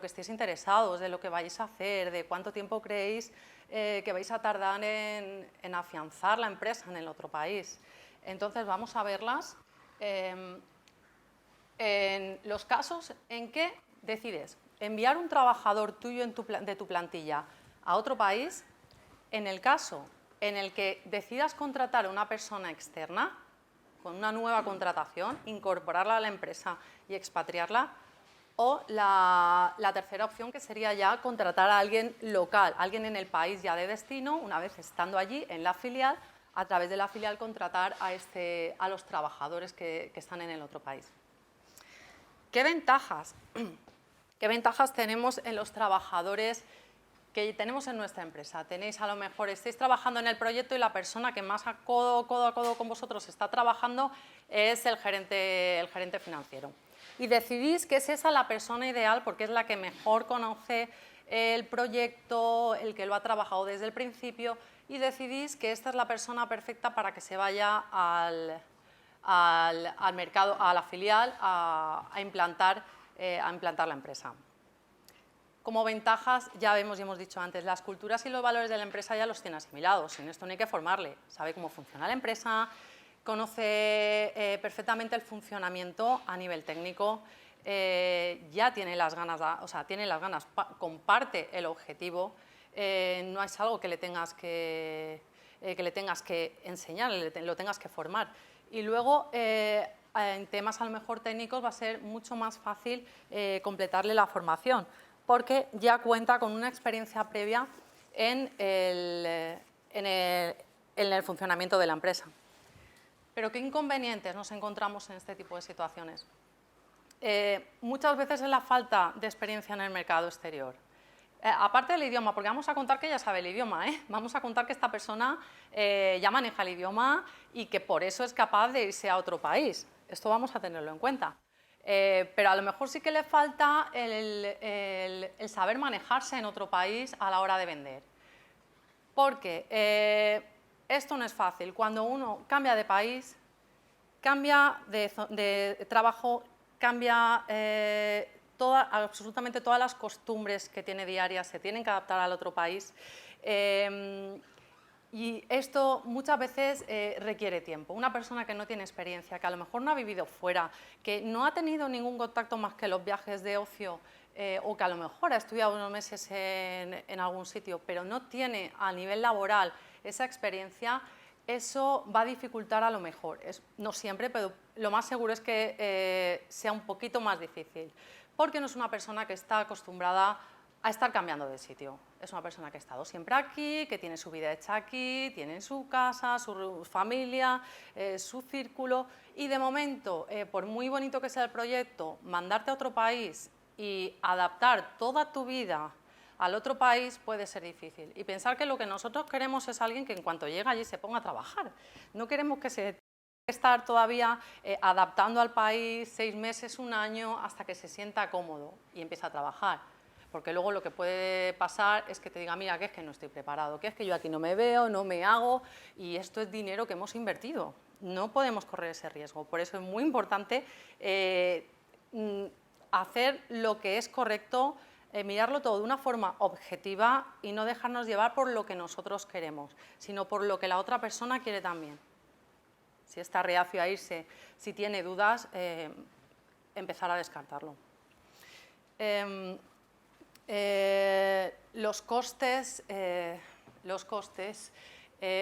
estéis interesados, de lo que vais a hacer, de cuánto tiempo creéis que vais a tardar en afianzar la empresa en el otro país. Entonces, vamos a verlas. En los casos en que decides enviar un trabajador tuyo de tu plantilla a otro país, en el caso en el que decidas contratar a una persona externa, con una nueva contratación, incorporarla a la empresa y expatriarla, o la tercera opción, que sería ya contratar a alguien local, alguien en el país ya de destino, una vez estando allí en la filial, a través de la filial contratar a los trabajadores que están en el otro país. ¿Qué ventajas? ¿Qué ventajas tenemos en los trabajadores que tenemos en nuestra empresa? Tenéis, a lo mejor, estáis trabajando en el proyecto y la persona que más codo a codo con vosotros está trabajando es el gerente financiero. Y decidís que es esa la persona ideal porque es la que mejor conoce el proyecto, el que lo ha trabajado desde el principio y decidís que esta es la persona perfecta para que se vaya al mercado, a la filial, a implantar la empresa. Como ventajas, ya vemos y hemos dicho antes, las culturas y los valores de la empresa ya los tiene asimilados. En esto no hay que formarle. Sabe cómo funciona la empresa, conoce perfectamente el funcionamiento a nivel técnico, ya tiene las ganas, comparte el objetivo, no es algo que le tengas que enseñar, lo tengas que formar. Y luego, en temas a lo mejor técnicos va a ser mucho más fácil completarle la formación, porque ya cuenta con una experiencia previa en el funcionamiento de la empresa. Pero ¿qué inconvenientes nos encontramos en este tipo de situaciones? Muchas veces es la falta de experiencia en el mercado exterior. Aparte del idioma, porque vamos a contar que ya sabe el idioma, vamos a contar que esta persona ya maneja el idioma y que por eso es capaz de irse a otro país. Esto vamos a tenerlo en cuenta. Pero a lo mejor sí que le falta el saber manejarse en otro país a la hora de vender. Porque esto no es fácil. Cuando uno cambia de país, cambia de trabajo, cambia absolutamente todas las costumbres que tiene diarias, se tienen que adaptar al otro país. Y esto muchas veces requiere tiempo. Una persona que no tiene experiencia, que a lo mejor no ha vivido fuera, que no ha tenido ningún contacto más que los viajes de ocio, o que a lo mejor ha estudiado unos meses en algún sitio, pero no tiene a nivel laboral esa experiencia, eso va a dificultar a lo mejor. No siempre, pero lo más seguro es que sea un poquito más difícil, porque no es una persona que está acostumbrada a estar cambiando de sitio. Es una persona que ha estado siempre aquí, que tiene su vida hecha aquí, tiene su casa, su familia, su círculo, y de momento, por muy bonito que sea el proyecto, mandarte a otro país y adaptar toda tu vida al otro país puede ser difícil. Y pensar que lo que nosotros queremos es alguien que en cuanto llega allí se ponga a trabajar. No queremos que se estar todavía adaptando al país 6 meses, 1 año, hasta que se sienta cómodo y empiece a trabajar. Porque luego lo que puede pasar es que te diga, mira, que es que no estoy preparado, que es que yo aquí no me veo, no me hago, y esto es dinero que hemos invertido. No podemos correr ese riesgo. Por eso es muy importante hacer lo que es correcto, mirarlo todo de una forma objetiva y no dejarnos llevar por lo que nosotros queremos, sino por lo que la otra persona quiere también. Si está reacio a irse, si tiene dudas, empezar a descartarlo. Los costes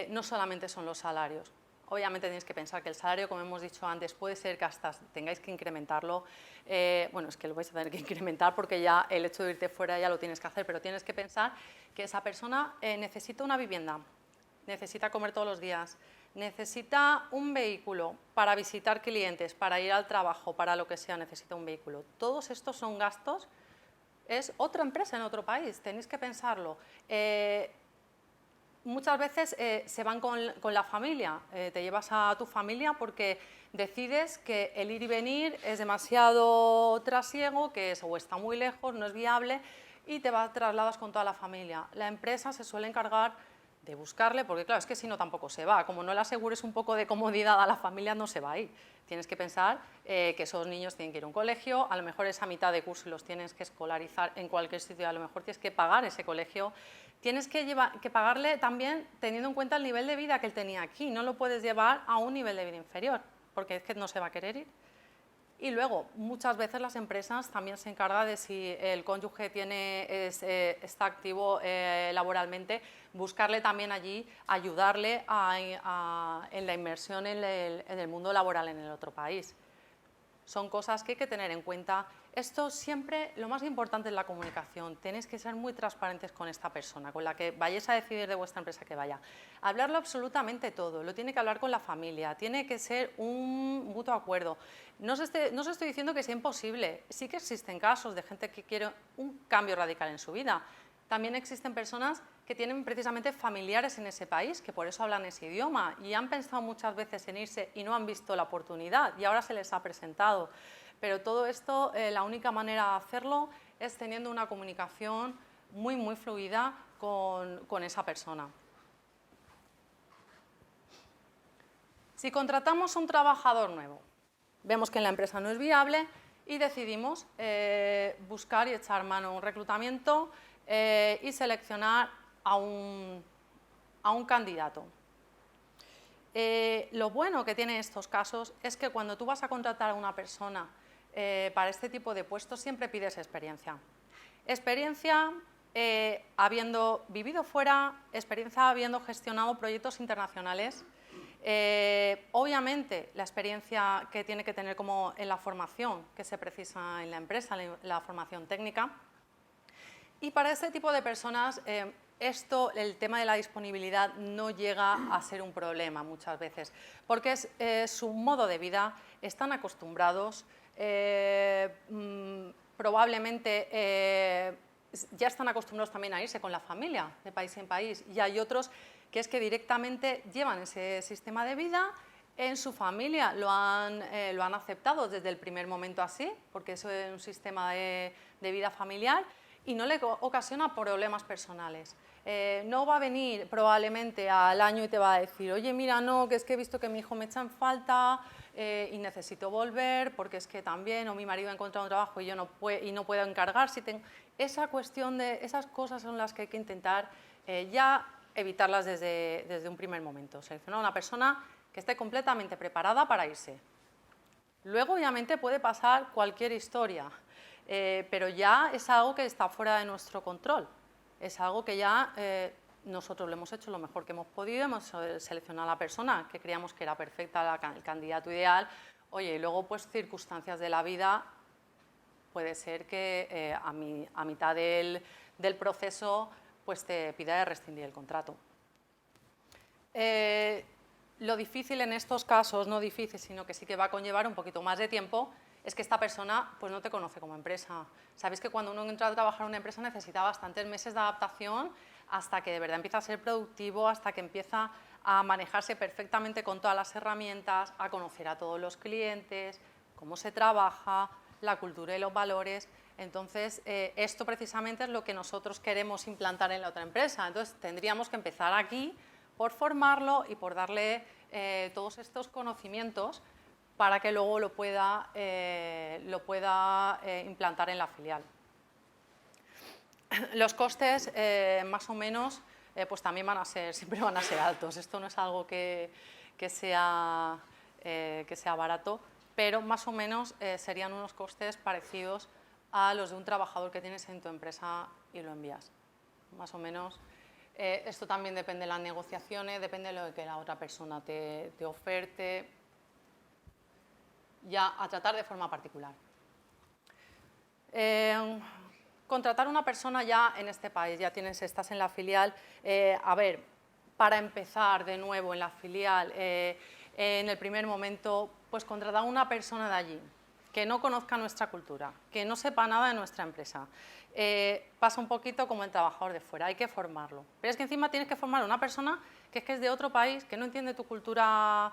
no solamente son los salarios. Obviamente tenéis que pensar que el salario, como hemos dicho antes, puede ser que hasta tengáis que incrementarlo. Bueno, es que lo vais a tener que incrementar porque ya el hecho de irte fuera ya lo tienes que hacer, pero tienes que pensar que esa persona necesita una vivienda, necesita comer todos los días, necesita un vehículo para visitar clientes, para ir al trabajo, para lo que sea, necesita un vehículo. Todos estos son gastos. Es otra empresa en otro país, tenéis que pensarlo. Muchas veces se van con la familia, te llevas a tu familia porque decides que el ir y venir es demasiado trasiego, que o está muy lejos, no es viable, y te trasladas con toda la familia. La empresa se suele encargar de buscarle, porque claro, es que si no tampoco se va. Como no le asegures un poco de comodidad a la familia, no se va a ir. Tienes que pensar que esos niños tienen que ir a un colegio, a lo mejor esa mitad de curso los tienes que escolarizar en cualquier sitio, a lo mejor tienes que pagar ese colegio. Tienes que pagarle también teniendo en cuenta el nivel de vida que él tenía aquí. No lo puedes llevar a un nivel de vida inferior, porque es que no se va a querer ir. Y luego, muchas veces las empresas también se encargan de si el cónyuge está activo laboralmente, buscarle también allí, ayudarle en la inmersión en el mundo laboral en el otro país. Son cosas que hay que tener en cuenta. Esto siempre, lo más importante es la comunicación. Tenéis que ser muy transparentes con esta persona, con la que vayáis a decidir de vuestra empresa que vaya. Hablarlo absolutamente todo, lo tiene que hablar con la familia, tiene que ser un mutuo acuerdo. No os estoy diciendo que sea imposible, sí que existen casos de gente que quiere un cambio radical en su vida. También existen personas que tienen precisamente familiares en ese país, que por eso hablan ese idioma y han pensado muchas veces en irse y no han visto la oportunidad y ahora se les ha presentado. Pero todo esto, la única manera de hacerlo es teniendo una comunicación muy, muy fluida con esa persona. Si contratamos a un trabajador nuevo, vemos que en la empresa no es viable y decidimos buscar y echar mano a un reclutamiento y seleccionar a un candidato. Lo bueno que tiene estos casos es que cuando tú vas a contratar a una persona para este tipo de puestos siempre pides experiencia. Experiencia habiendo vivido fuera, experiencia habiendo gestionado proyectos internacionales. Obviamente la experiencia que tiene que tener como en la formación que se precisa en la empresa, la formación técnica. Y para este tipo de personas el tema de la disponibilidad no llega a ser un problema muchas veces, porque es su modo de vida, están acostumbrados, probablemente ya están acostumbrados también a irse con la familia de país en país, y hay otros que es que directamente llevan ese sistema de vida, en su familia lo han aceptado desde el primer momento así, porque eso es un sistema de vida familiar, y no le ocasiona problemas personales. No va a venir probablemente al año y te va a decir, oye, mira, no, que es que he visto que mi hijo me echa en falta y necesito volver porque es que también, o mi marido ha encontrado un trabajo y yo no puedo encargar. Esa cuestión esas cosas son las que hay que intentar ya evitarlas desde un primer momento. Seleccionar a una persona que esté completamente preparada para irse. Luego, obviamente, puede pasar cualquier historia. Pero ya es algo que está fuera de nuestro control, es algo que ya nosotros lo hemos hecho lo mejor que hemos podido, hemos seleccionado a la persona que creíamos que era perfecta, el candidato ideal. Oye, y luego pues circunstancias de la vida, puede ser que a mitad del proceso pues te pida de rescindir el contrato. Lo difícil en estos casos, no difícil, sino que sí que va a conllevar un poquito más de tiempo, es que esta persona pues, no te conoce como empresa. Sabéis que cuando uno entra a trabajar en una empresa necesita bastantes meses de adaptación hasta que de verdad empieza a ser productivo, hasta que empieza a manejarse perfectamente con todas las herramientas, a conocer a todos los clientes, cómo se trabaja, la cultura y los valores. Entonces, esto precisamente es lo que nosotros queremos implantar en la otra empresa. Entonces, tendríamos que empezar aquí por formarlo y por darle todos estos conocimientos para que luego lo pueda implantar en la filial. Los costes, más o menos, pues también siempre van a ser altos. Esto no es algo que sea barato, pero más o menos serían unos costes parecidos a los de un trabajador que tienes en tu empresa y lo envías. Más o menos. Esto también depende de las negociaciones, depende de lo que la otra persona te oferte. Ya a tratar de forma particular. Contratar a una persona ya en este país, ya estás en la filial. A ver, para empezar de nuevo en la filial, en el primer momento, pues contratar a una persona de allí, que no conozca nuestra cultura, que no sepa nada de nuestra empresa. Pasa un poquito como el trabajador de fuera, hay que formarlo. Pero es que encima tienes que formar a una persona que es de otro país, que no entiende tu cultura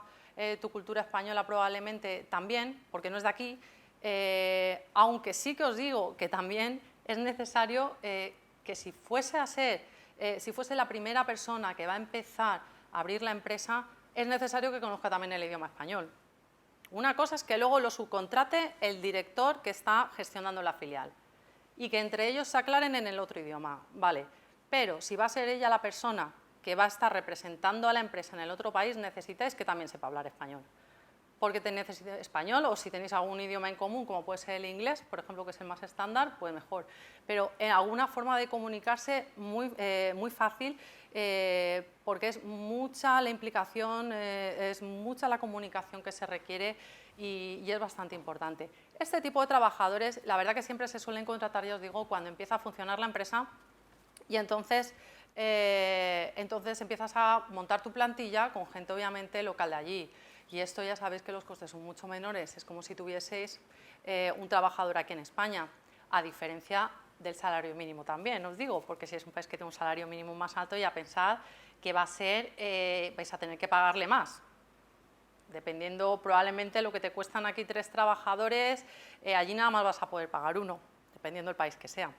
española probablemente también, porque no es de aquí, aunque sí que os digo que también es necesario que si fuese la primera persona que va a empezar a abrir la empresa, es necesario que conozca también el idioma español. Una cosa es que luego lo subcontrate el director que está gestionando la filial y que entre ellos se aclaren en el otro idioma, vale, pero si va a ser ella la persona que va a estar representando a la empresa en el otro país, necesitáis que también sepa hablar español. Porque te necesita español, o si tenéis algún idioma en común, como puede ser el inglés, por ejemplo, que es el más estándar, pues mejor. Pero en alguna forma de comunicarse muy fácil, porque es mucha la implicación, es mucha la comunicación que se requiere y es bastante importante. Este tipo de trabajadores, la verdad que siempre se suelen contratar, ya os digo, cuando empieza a funcionar la empresa y entonces empiezas a montar tu plantilla con gente obviamente local de allí. Y esto ya sabéis que los costes son mucho menores, es como si tuvieseis un trabajador aquí en España, a diferencia del salario mínimo también, os digo, porque si es un país que tiene un salario mínimo más alto, ya pensad que va a ser, vais a tener que pagarle más. Dependiendo probablemente lo que te cuestan aquí 3 trabajadores, allí nada más vas a poder pagar 1, dependiendo del país que sea.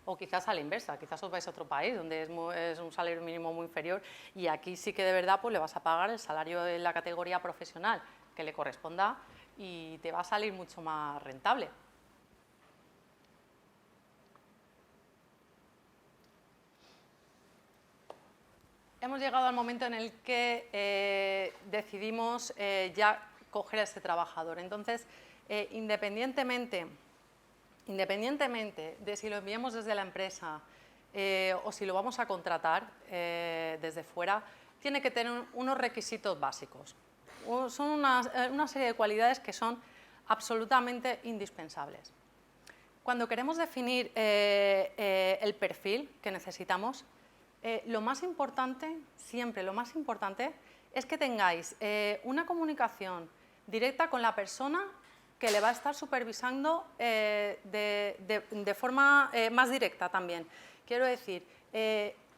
O quizás a la inversa, quizás os vais a otro país donde es un salario mínimo muy inferior y aquí sí que de verdad pues le vas a pagar el salario de la categoría profesional que le corresponda y te va a salir mucho más rentable. Hemos llegado al momento en el que decidimos ya coger a ese trabajador. Entonces, independientemente de si lo enviamos desde la empresa o si lo vamos a contratar desde fuera, tiene que tener unos requisitos básicos. Son una serie de cualidades que son absolutamente indispensables. Cuando queremos definir el perfil que necesitamos, lo más importante, siempre lo más importante, es que tengáis una comunicación directa con la persona que le va a estar supervisando de forma más directa también. Quiero decir,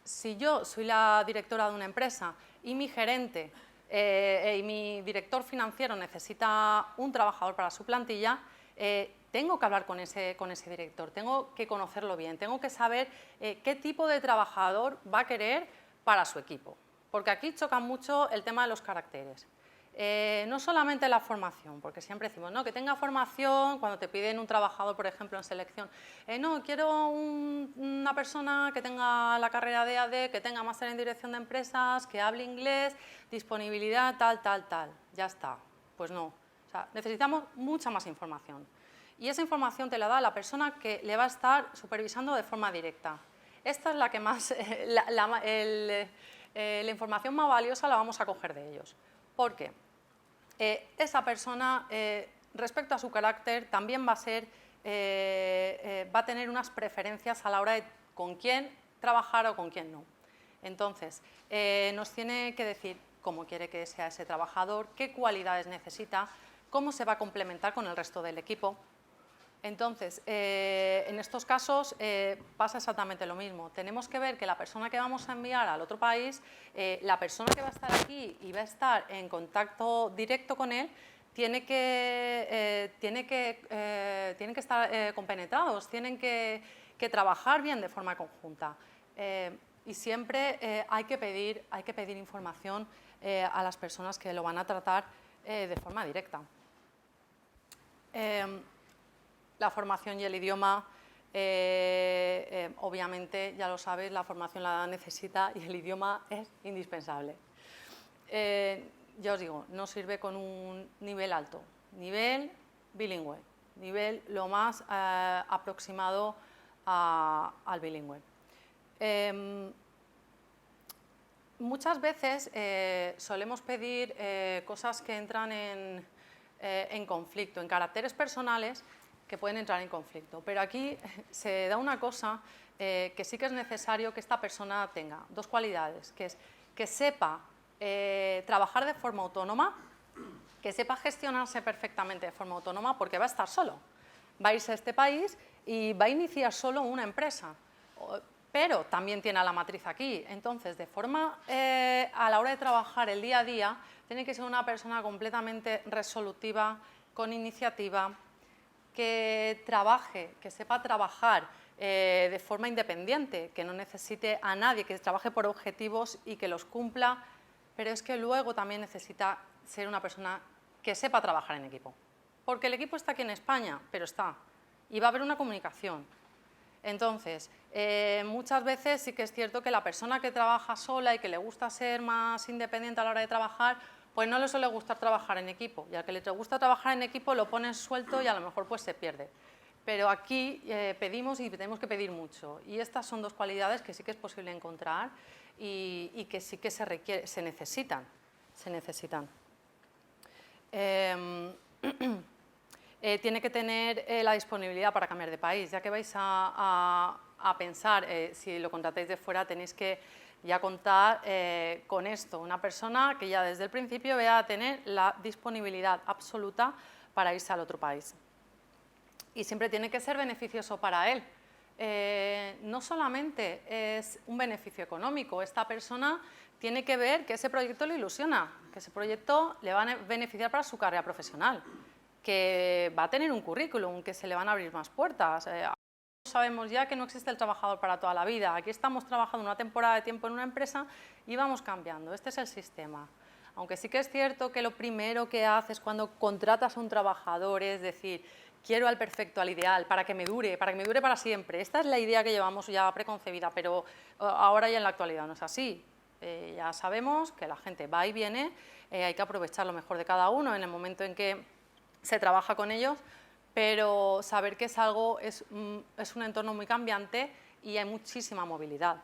si yo soy la directora de una empresa y mi gerente y mi director financiero necesita un trabajador para su plantilla, tengo que hablar con ese director, tengo que conocerlo bien, tengo que saber qué tipo de trabajador va a querer para su equipo. Porque aquí choca mucho el tema de los caracteres. No solamente la formación, porque siempre decimos, no, que tenga formación, cuando te piden un trabajador, por ejemplo, en selección, no, quiero una persona que tenga la carrera de AD, que tenga máster en dirección de empresas, que hable inglés, disponibilidad, tal, ya está. Pues no, o sea, necesitamos mucha más información. Y esa información te la da la persona que le va a estar supervisando de forma directa. Esta es la que más, la información más valiosa la vamos a coger de ellos. ¿Por qué? Esa persona, respecto a su carácter, también va a tener unas preferencias a la hora de con quién trabajar o con quién no. Entonces, nos tiene que decir cómo quiere que sea ese trabajador, qué cualidades necesita, cómo se va a complementar con el resto del equipo. Entonces, en estos casos pasa exactamente lo mismo. Tenemos que ver que la persona que vamos a enviar al otro país, la persona que va a estar aquí y va a estar en contacto directo con él, tienen que estar compenetrados, tienen que trabajar bien de forma conjunta. Y siempre hay que pedir información a las personas que lo van a tratar de forma directa. La formación y el idioma, obviamente, ya lo sabéis, la formación la necesita y el idioma es indispensable. Ya os digo, no sirve con un nivel alto, nivel bilingüe, nivel lo más aproximado al bilingüe. Muchas veces solemos pedir cosas que entran en conflicto, en caracteres personales que pueden entrar en conflicto. Pero aquí se da una cosa que sí que es necesario que esta persona tenga, dos cualidades, que es que sepa trabajar de forma autónoma, que sepa gestionarse perfectamente de forma autónoma, porque va a estar solo. Va a irse a este país y va a iniciar solo una empresa, pero también tiene a la matriz aquí. Entonces, de forma, a la hora de trabajar el día a día, tiene que ser una persona completamente resolutiva, con iniciativa, que trabaje, que sepa trabajar de forma independiente, que no necesite a nadie, que trabaje por objetivos y que los cumpla, pero es que luego también necesita ser una persona que sepa trabajar en equipo. Porque el equipo está aquí en España, pero está, y va a haber una comunicación. Entonces, muchas veces sí que es cierto que la persona que trabaja sola y que le gusta ser más independiente a la hora de trabajar, pues no le suele gustar trabajar en equipo, y al que le gusta trabajar en equipo lo pones suelto y a lo mejor pues se pierde. Pero aquí pedimos y tenemos que pedir mucho, y estas son dos cualidades que sí que es posible encontrar y que sí que se necesitan. Tiene que tener la disponibilidad para cambiar de país, ya que vais a pensar, si lo contratáis de fuera, tenéis que ya contar con esto, una persona que ya desde el principio vaya a tener la disponibilidad absoluta para irse al otro país. Y siempre tiene que ser beneficioso para él. No solamente es un beneficio económico, esta persona tiene que ver que ese proyecto le ilusiona, que ese proyecto le va a beneficiar para su carrera profesional, que va a tener un currículum, que se le van a abrir más puertas. sabemos ya que no existe el trabajador para toda la vida. Aquí estamos trabajando una temporada de tiempo en una empresa y vamos cambiando. Este es el sistema. Aunque sí que es cierto que lo primero que haces cuando contratas a un trabajador es decir, quiero al perfecto, al ideal, para que me dure para siempre. Esta es la idea que llevamos ya preconcebida, pero ahora ya en la actualidad no es así. Ya sabemos que la gente va y viene, hay que aprovechar lo mejor de cada uno en el momento en que se trabaja con ellos, pero saber que es un entorno muy cambiante y hay muchísima movilidad.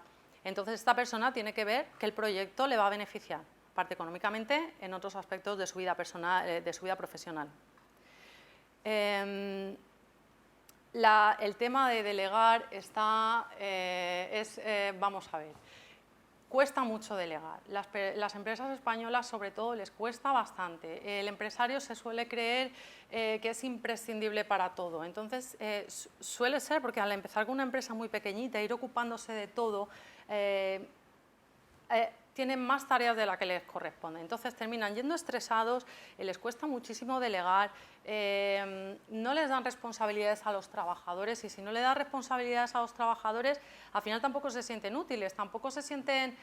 Entonces esta persona tiene que ver que el proyecto le va a beneficiar, aparte económicamente, en otros aspectos de su vida personal, de su vida profesional. El tema de delegar vamos a ver, cuesta mucho delegar. Las empresas españolas, sobre todo, les cuesta bastante. El empresario se suele creer que es imprescindible para todo. Entonces, suele ser, porque al empezar con una empresa muy pequeñita, ir ocupándose de todo, tienen más tareas de las que les corresponden. Entonces terminan yendo estresados, les cuesta muchísimo delegar, no les dan responsabilidades a los trabajadores y si no le dan responsabilidades a los trabajadores, al final tampoco se sienten útiles, tampoco se sienten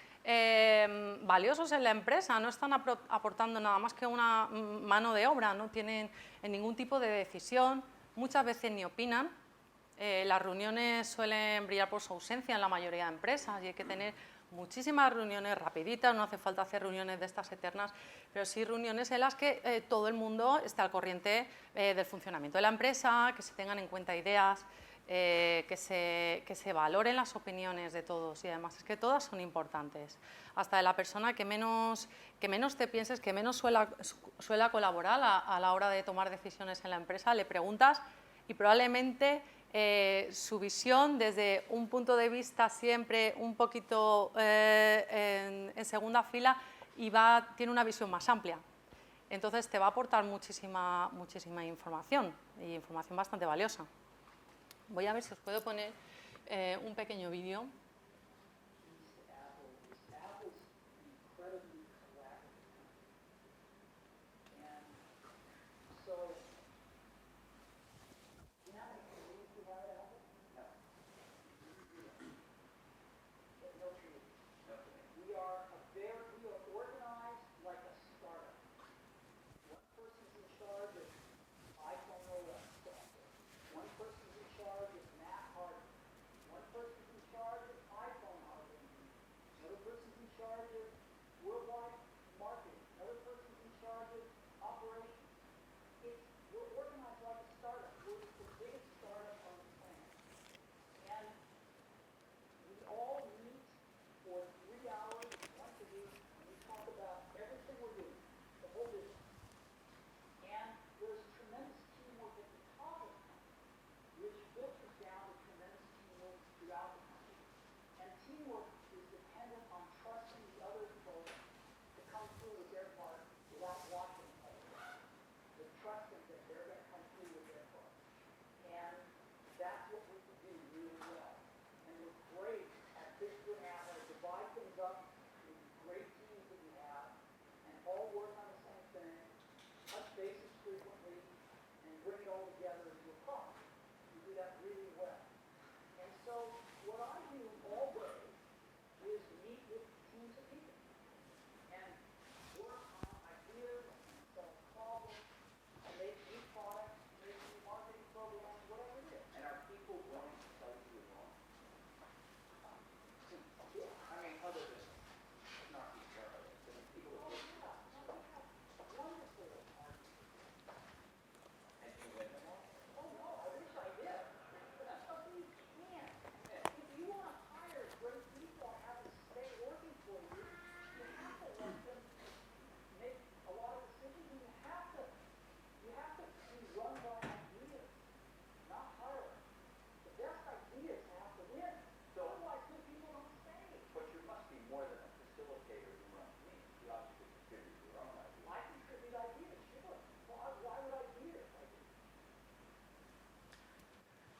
valiosos en la empresa, no están aportando nada más que una mano de obra, no tienen ningún tipo de decisión, muchas veces ni opinan. Las reuniones suelen brillar por su ausencia en la mayoría de empresas y hay que tener muchísimas reuniones rapiditas, no hace falta hacer reuniones de estas eternas, pero sí reuniones en las que todo el mundo esté al corriente del funcionamiento de la empresa, que se tengan en cuenta ideas, que se valoren las opiniones de todos y además es que todas son importantes. Hasta de la persona que menos te pienses, que menos suela colaborar a la hora de tomar decisiones en la empresa, le preguntas y probablemente su visión desde un punto de vista siempre un poquito en segunda fila y tiene una visión más amplia. Entonces te va a aportar muchísima información y información bastante valiosa. Voy a ver si os puedo poner un pequeño vídeo.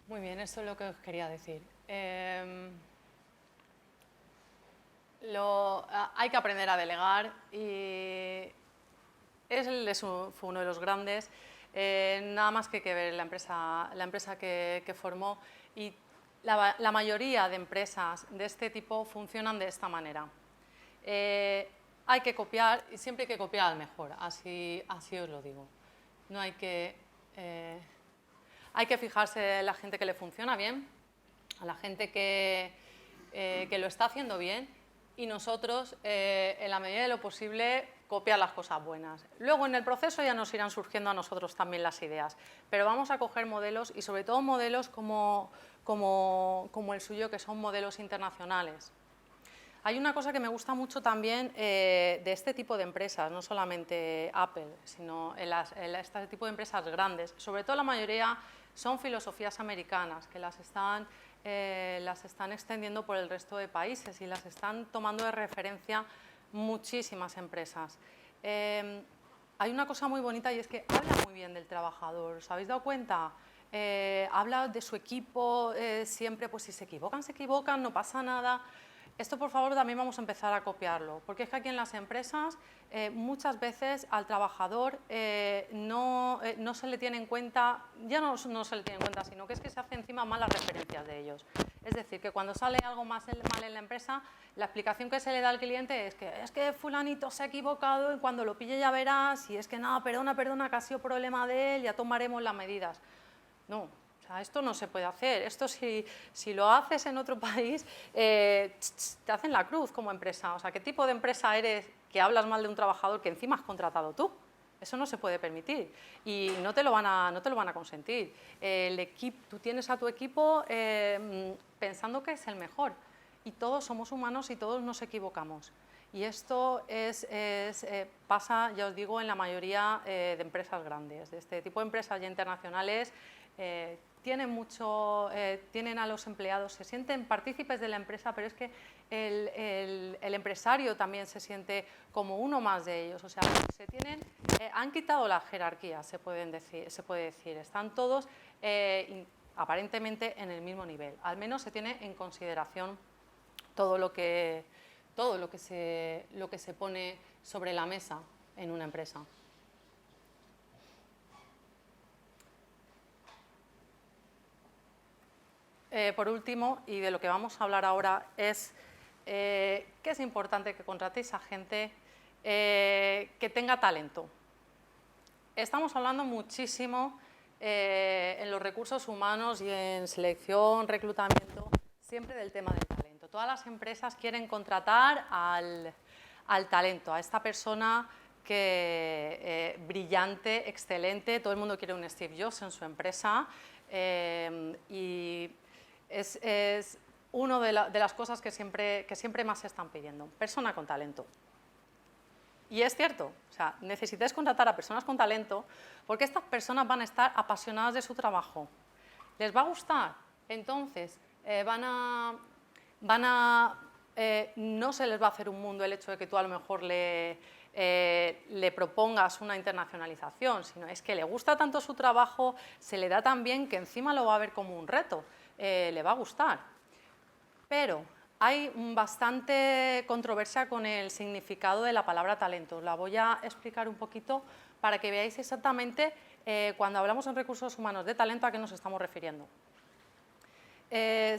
Muy bien, eso es lo que os quería decir. Hay que aprender a delegar y fue uno de los grandes. Nada más que ver la empresa que formó y La mayoría de empresas de este tipo funcionan de esta manera. Hay que copiar, y siempre hay que copiar al mejor, así os lo digo. No hay que fijarse en la gente que le funciona bien, a la gente que lo está haciendo bien, y nosotros, en la medida de lo posible, copiar las cosas buenas. Luego, en el proceso ya nos irán surgiendo a nosotros también las ideas, pero vamos a coger modelos, y sobre todo modelos como el suyo, que son modelos internacionales. Hay una cosa que me gusta mucho también de este tipo de empresas, no solamente Apple, sino este tipo de empresas grandes. Sobre todo la mayoría son filosofías americanas que las están extendiendo por el resto de países y las están tomando de referencia muchísimas empresas. Hay una cosa muy bonita y es que habla muy bien del trabajador. ¿Os habéis dado cuenta? Habla de su equipo siempre, pues si se equivocan, no pasa nada. Esto, por favor, también vamos a empezar a copiarlo, porque es que aquí en las empresas muchas veces al trabajador no se le tiene en cuenta, ya no se le tiene en cuenta, sino que es que se hace encima malas referencias de ellos. Es decir, que cuando sale algo mal en la empresa, la explicación que se le da al cliente es que fulanito se ha equivocado y cuando lo pille ya verás, y es que nada, perdona, que ha sido problema de él, ya tomaremos las medidas. No. O sea, esto no se puede hacer. Esto si lo haces en otro país, te hacen la cruz como empresa. O sea, ¿qué tipo de empresa eres que hablas mal de un trabajador que encima has contratado tú? Eso no se puede permitir y no te lo van a consentir. Tú tienes a tu equipo pensando que es el mejor y todos somos humanos y todos nos equivocamos. Y esto pasa, ya os digo, en la mayoría de empresas grandes. De este tipo de empresas ya internacionales tienen a los empleados, se sienten partícipes de la empresa, pero es que el empresario también se siente como uno más de ellos. O sea, han quitado la jerarquía, se puede decir. Están todos aparentemente en el mismo nivel. Al menos se tiene en consideración todo lo que se pone sobre la mesa en una empresa. Por último, y de lo que vamos a hablar ahora, es que es importante que contratéis a gente que tenga talento. Estamos hablando muchísimo en los recursos humanos y en selección, reclutamiento, siempre del tema del talento. Todas las empresas quieren contratar al talento, a esta persona brillante, excelente. Todo el mundo quiere un Steve Jobs en su empresa y es una de las cosas que siempre más se están pidiendo. Persona con talento. Y es cierto, o sea, necesitáis contratar a personas con talento porque estas personas van a estar apasionadas de su trabajo. ¿Les va a gustar? Entonces, no se les va a hacer un mundo el hecho de que tú a lo mejor le propongas una internacionalización, sino es que le gusta tanto su trabajo, se le da tan bien que encima lo va a ver como un reto, le va a gustar. Pero hay bastante controversia con el significado de la palabra talento. La voy a explicar un poquito para que veáis exactamente cuando hablamos en recursos humanos de talento a qué nos estamos refiriendo. Hay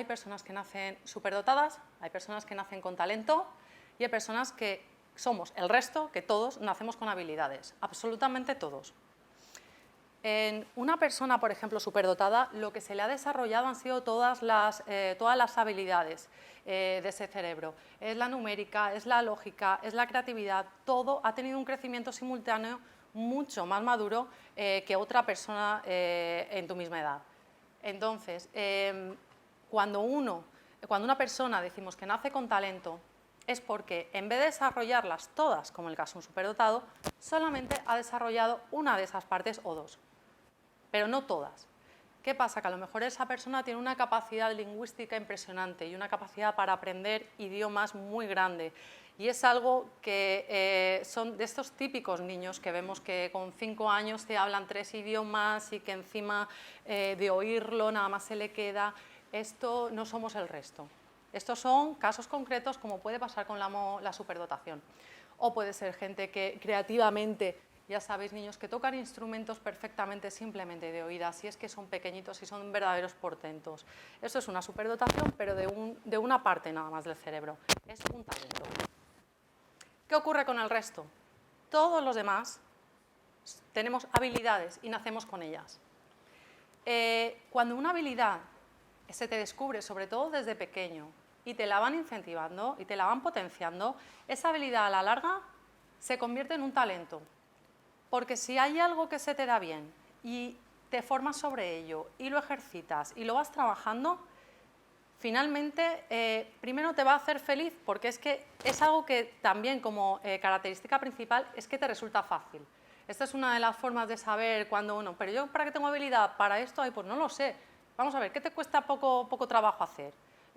personas que nacen superdotadas, hay personas que nacen con talento y hay personas que somos el resto, que todos nacemos con habilidades, absolutamente todos. En una persona, por ejemplo, superdotada, lo que se le ha desarrollado han sido todas las habilidades de ese cerebro. Es la numérica, es la lógica, es la creatividad, todo ha tenido un crecimiento simultáneo mucho más maduro que otra persona en tu misma edad. Entonces, cuando una persona decimos que nace con talento, es porque en vez de desarrollarlas todas, como en el caso de un superdotado, solamente ha desarrollado una de esas partes o dos, pero no todas. ¿Qué pasa? Que a lo mejor esa persona tiene una capacidad lingüística impresionante y una capacidad para aprender idiomas muy grande. Y es algo que son de estos típicos niños que vemos que con 5 años te hablan 3 idiomas y que encima de oírlo nada más se le queda. Esto no somos el resto. Estos son casos concretos como puede pasar con la superdotación. O puede ser gente que creativamente Ya sabéis, niños, que tocan instrumentos perfectamente simplemente de oídas, si es que son pequeñitos y son verdaderos portentos. Eso es una superdotación, pero de una parte nada más del cerebro. Es un talento. ¿Qué ocurre con el resto? Todos los demás tenemos habilidades y nacemos con ellas. Cuando una habilidad se te descubre, sobre todo desde pequeño, y te la van incentivando y te la van potenciando, esa habilidad a la larga se convierte en un talento. Porque si hay algo que se te da bien y te formas sobre ello y lo ejercitas y lo vas trabajando, finalmente primero te va a hacer feliz, porque es que es algo que también como característica principal es que te resulta fácil. Esta es una de las formas de saber cuando uno, pero yo para qué tengo habilidad para esto, pues no lo sé. Vamos a ver, ¿qué te cuesta poco trabajo hacer?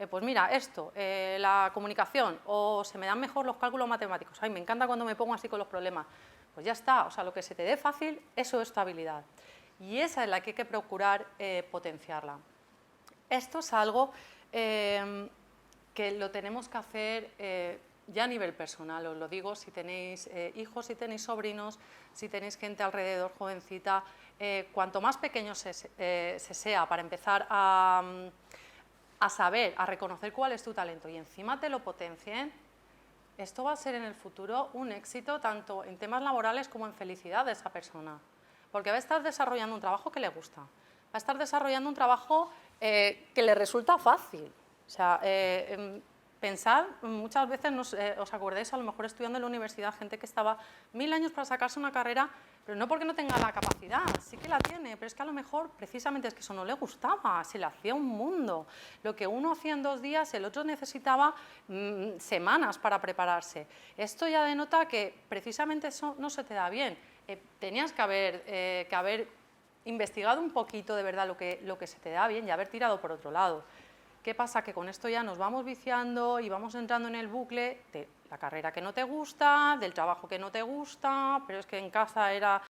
Pues mira, esto, la comunicación, o se me dan mejor los cálculos matemáticos. Ay, me encanta cuando me pongo así con los problemas. Pues ya está, o sea, lo que se te dé fácil, eso es tu habilidad. Y esa es la que hay que procurar potenciarla. Esto es algo que lo tenemos que hacer ya a nivel personal, os lo digo, si tenéis hijos, si tenéis sobrinos, si tenéis gente alrededor jovencita, cuanto más pequeño se sea para empezar a saber, a reconocer cuál es tu talento y encima te lo potencien, esto va a ser en el futuro un éxito tanto en temas laborales como en felicidad de esa persona, porque va a estar desarrollando un trabajo que le gusta, va a estar desarrollando un trabajo que le resulta fácil. O sea, pensad, muchas veces os acordáis a lo mejor estudiando en la universidad gente que estaba 1000 años para sacarse una carrera, pero no porque no tenga la capacidad, sí que la tiene, pero es que a lo mejor precisamente es que eso no le gustaba, se le hacía un mundo. Lo que uno hacía en 2 días, el otro necesitaba semanas para prepararse. Esto ya denota que precisamente eso no se te da bien. Tenías que haber investigado un poquito de verdad lo que se te da bien y haber tirado por otro lado. ¿Qué pasa? Que con esto ya nos vamos viciando y vamos entrando en el bucle de la carrera que no te gusta, del trabajo que no te gusta, pero es que en casa era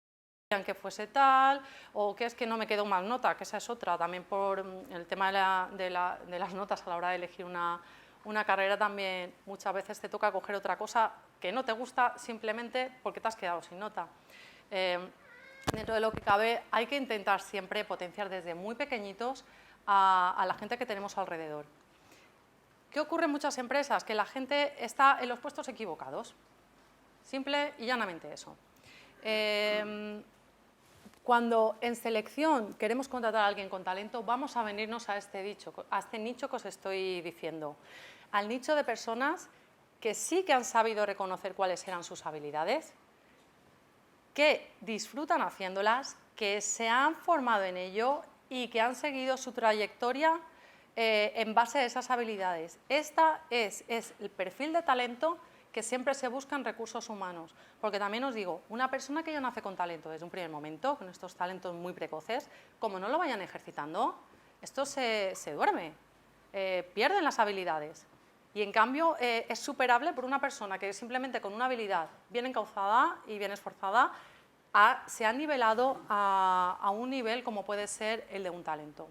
que fuese tal, o que es que no me quedó más nota, que esa es otra, también por el tema de las notas a la hora de elegir una carrera también muchas veces te toca coger otra cosa que no te gusta simplemente porque te has quedado sin nota. Dentro de lo que cabe hay que intentar siempre potenciar desde muy pequeñitos a la gente que tenemos alrededor. ¿Qué ocurre en muchas empresas? Que la gente está en los puestos equivocados. Simple y llanamente eso. Cuando en selección queremos contratar a alguien con talento, vamos a venirnos a este nicho que os estoy diciendo. Al nicho de personas que sí que han sabido reconocer cuáles eran sus habilidades, que disfrutan haciéndolas, que se han formado en ello y que han seguido su trayectoria en base a esas habilidades. Este es el perfil de talento que siempre se busca en recursos humanos, porque también os digo, una persona que ya nace con talento desde un primer momento, con estos talentos muy precoces, como no lo vayan ejercitando, esto se duerme, pierden las habilidades. Y en cambio es superable por una persona que simplemente con una habilidad bien encauzada y bien esforzada se ha nivelado a un nivel como puede ser el de un talento.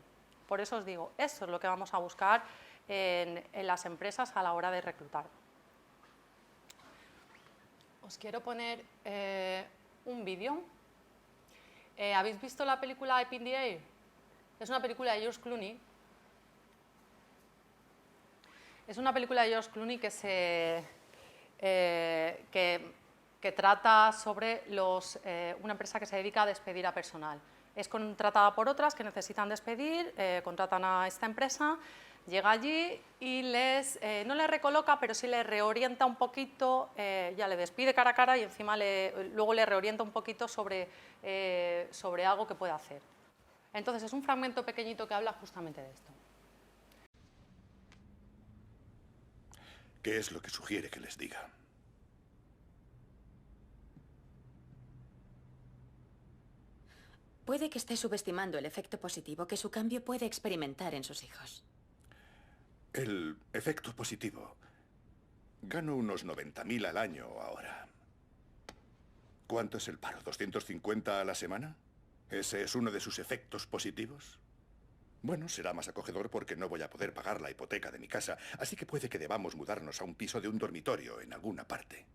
Por eso os digo, eso es lo que vamos a buscar en las empresas a la hora de reclutar. Os quiero poner un vídeo. ¿Habéis visto la película Up in the Air? Es una película de George Clooney. Es una película de George Clooney que trata sobre una empresa que se dedica a despedir a personal. Es contratada por otras que necesitan despedir, contratan a esta empresa, llega allí y no les recoloca, pero sí les reorienta un poquito, ya le despide cara a cara y encima luego le reorienta un poquito sobre algo que puede hacer. Entonces es un fragmento pequeñito que habla justamente de esto. ¿Qué es lo que sugiere que les diga? Puede que esté subestimando el efecto positivo que su cambio puede experimentar en sus hijos. El efecto positivo. Gano unos 90.000 al año ahora. ¿Cuánto es el paro? ¿250 a la semana? ¿Ese es uno de sus efectos positivos? Bueno, será más acogedor porque no voy a poder pagar la hipoteca de mi casa, así que puede que debamos mudarnos a un piso de un dormitorio en alguna parte.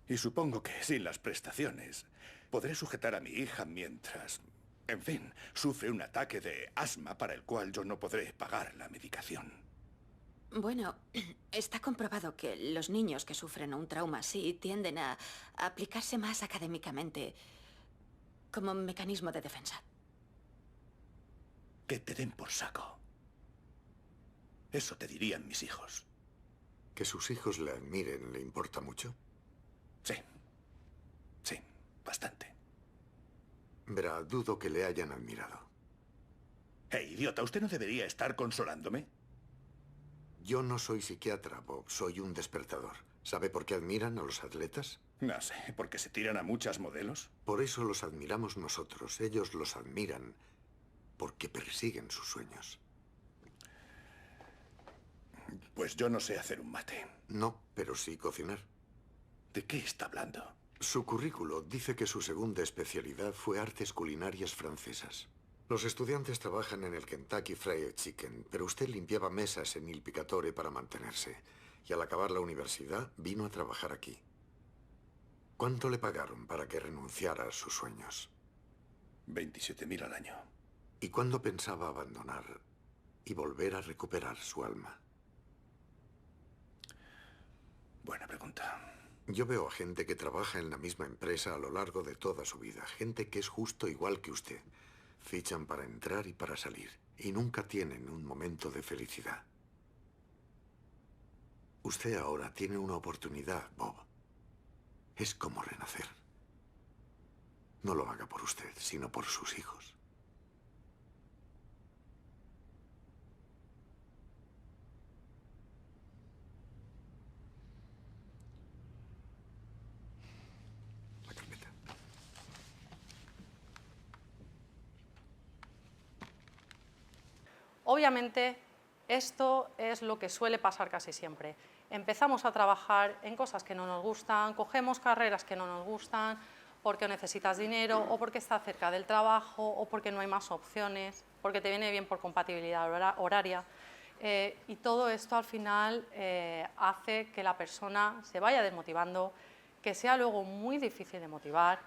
Y supongo que sin las prestaciones podré sujetar a mi hija mientras, en fin, sufre un ataque de asma para el cual yo no podré pagar la medicación. Bueno, está comprobado que los niños que sufren un trauma así tienden a aplicarse más académicamente como mecanismo de defensa. Que te den por saco. Eso te dirían mis hijos. Que sus hijos le admiren, ¿le importa mucho? Sí. Sí, bastante. Verá, dudo que le hayan admirado. Idiota, ¿usted no debería estar consolándome? Yo no soy psiquiatra, Bob. Soy un despertador. ¿Sabe por qué admiran a los atletas? No sé, ¿porque se tiran a muchas modelos? Por eso los admiramos nosotros. Ellos los admiran porque persiguen sus sueños. Pues yo no sé hacer un mate. No, pero sí cocinar. ¿De qué está hablando? Su currículo dice que su segunda especialidad fue artes culinarias francesas. Los estudiantes trabajan en el Kentucky Fried Chicken, pero usted limpiaba mesas en Il Picatore para mantenerse. Y al acabar la universidad, vino a trabajar aquí. ¿Cuánto le pagaron para que renunciara a sus sueños? 27.000 al año. ¿Y cuándo pensaba abandonar y volver a recuperar su alma? Buena pregunta. Yo veo a gente que trabaja en la misma empresa a lo largo de toda su vida. Gente que es justo igual que usted. Fichan para entrar y para salir. Y nunca tienen un momento de felicidad. Usted ahora tiene una oportunidad, Bob. Es como renacer. No lo haga por usted, sino por sus hijos. La carpeta. Obviamente, esto es lo que suele pasar casi siempre. Empezamos a trabajar en cosas que no nos gustan, cogemos carreras que no nos gustan, porque necesitas dinero, o porque está cerca del trabajo, o porque no hay más opciones, porque te viene bien por compatibilidad horaria. Y todo esto al final hace que la persona se vaya desmotivando, que sea luego muy difícil de motivar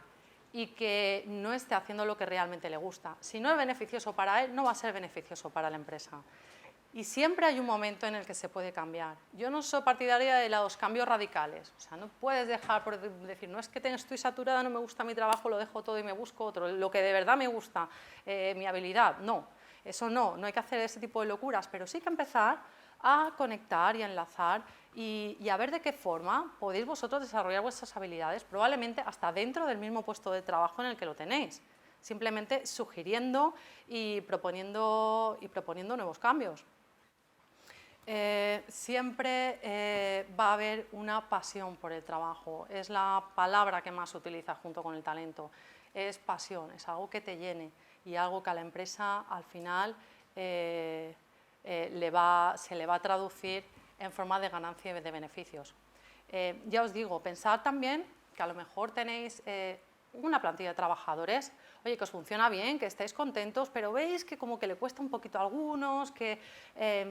y que no esté haciendo lo que realmente le gusta. Si no es beneficioso para él, no va a ser beneficioso para la empresa. Y siempre hay un momento en el que se puede cambiar. Yo no soy partidaria de los cambios radicales. O sea, no puedes dejar por decir, no es que estoy saturada, no me gusta mi trabajo, lo dejo todo y me busco otro. Lo que de verdad me gusta, mi habilidad, no. Eso no hay que hacer ese tipo de locuras, pero sí que empezar a conectar y a enlazar y a ver de qué forma podéis vosotros desarrollar vuestras habilidades, probablemente hasta dentro del mismo puesto de trabajo en el que lo tenéis. Simplemente sugiriendo y proponiendo nuevos cambios. Siempre va a haber una pasión por el trabajo, es la palabra que más se utiliza junto con el talento, es pasión, es algo que te llene y algo que a la empresa al final se le va a traducir en forma de ganancia y de beneficios. Ya os digo, pensad también que a lo mejor tenéis una plantilla de trabajadores, oye, que os funciona bien, que estáis contentos, pero veis que como que le cuesta un poquito a algunos, que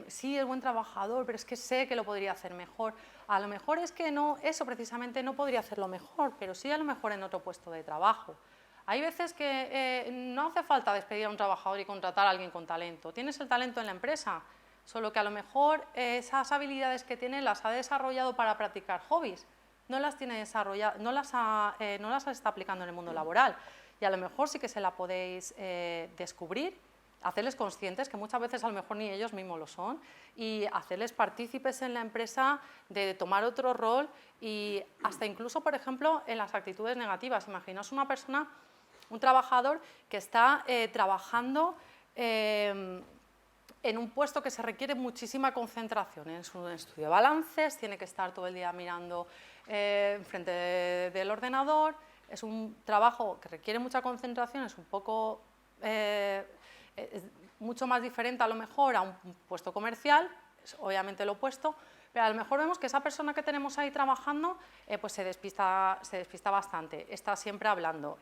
sí es buen trabajador, pero es que sé que lo podría hacer mejor. A lo mejor es que no, eso precisamente no podría hacerlo mejor, pero sí a lo mejor en otro puesto de trabajo. Hay veces que no hace falta despedir a un trabajador y contratar a alguien con talento. Tienes el talento en la empresa, solo que a lo mejor esas habilidades que tiene las ha desarrollado para practicar hobbies. No las tiene desarrolladas, no las está aplicando en el mundo laboral. Y a lo mejor sí que se la podéis descubrir, hacerles conscientes, que muchas veces a lo mejor ni ellos mismos lo son, y hacerles partícipes en la empresa de tomar otro rol y hasta incluso, por ejemplo, en las actitudes negativas. Imaginaos una persona, un trabajador que está trabajando en un puesto que se requiere muchísima concentración. En su estudio de balances, tiene que estar todo el día mirando enfrente del ordenador. Es un trabajo que requiere mucha concentración, es un poco es mucho más diferente a lo mejor a un puesto comercial, es obviamente lo opuesto, pero a lo mejor vemos que esa persona que tenemos ahí trabajando pues se despista bastante, está siempre hablando,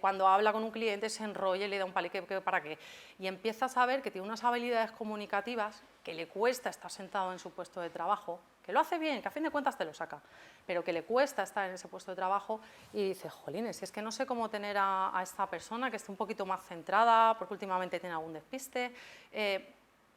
cuando habla con un cliente se enrolla y le da un palique para qué, y empieza a saber que tiene unas habilidades comunicativas que le cuesta estar sentado en su puesto de trabajo, que lo hace bien, que a fin de cuentas te lo saca, pero que le cuesta estar en ese puesto de trabajo y dice, jolines, si es que no sé cómo tener a esta persona que esté un poquito más centrada, porque últimamente tiene algún despiste,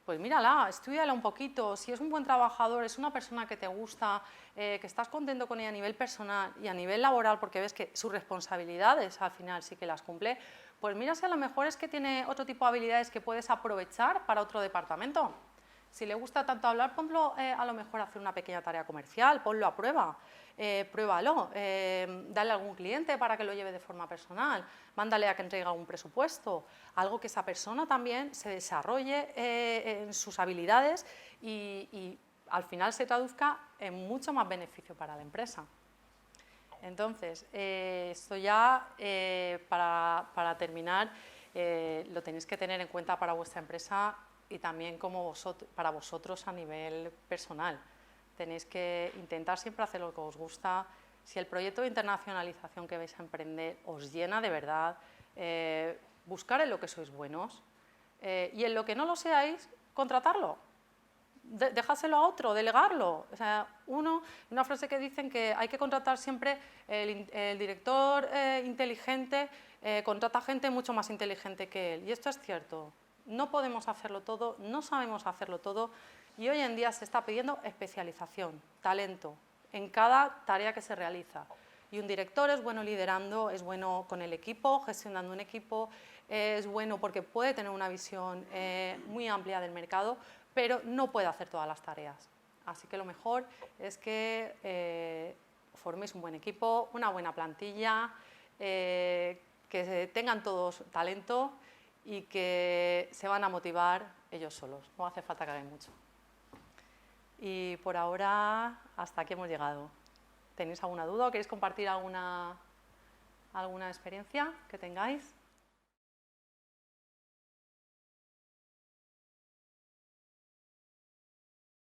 pues mírala, estúdiala un poquito, si es un buen trabajador, es una persona que te gusta, que estás contento con ella a nivel personal y a nivel laboral porque ves que sus responsabilidades al final sí que las cumple, pues mira si a lo mejor es que tiene otro tipo de habilidades que puedes aprovechar para otro departamento. Si le gusta tanto hablar, ponlo a lo mejor a hacer una pequeña tarea comercial, ponlo a prueba, pruébalo, dale a algún cliente para que lo lleve de forma personal, mándale a que entregue un presupuesto, algo que esa persona también se desarrolle en sus habilidades y al final se traduzca en mucho más beneficio para la empresa. Entonces, esto ya para terminar, lo tenéis que tener en cuenta para vuestra empresa y también para vosotros a nivel personal. Tenéis que intentar siempre hacer lo que os gusta. Si el proyecto de internacionalización que vais a emprender os llena de verdad, buscar en lo que sois buenos y en lo que no lo seáis, contratarlo. Dejárselo a otro, delegarlo. O sea, una frase que dicen que hay que contratar siempre el director inteligente, contrata gente mucho más inteligente que él. Y esto es cierto. No podemos hacerlo todo, no sabemos hacerlo todo y hoy en día se está pidiendo especialización, talento, en cada tarea que se realiza. Y un director es bueno liderando, es bueno con el equipo, gestionando un equipo, es bueno porque puede tener una visión muy amplia del mercado, pero no puede hacer todas las tareas. Así que lo mejor es que forméis un buen equipo, una buena plantilla, que tengan todos talento y que se van a motivar ellos solos. No hace falta que hagan mucho. Y por ahora, hasta aquí hemos llegado. ¿Tenéis alguna duda o queréis compartir alguna experiencia que tengáis?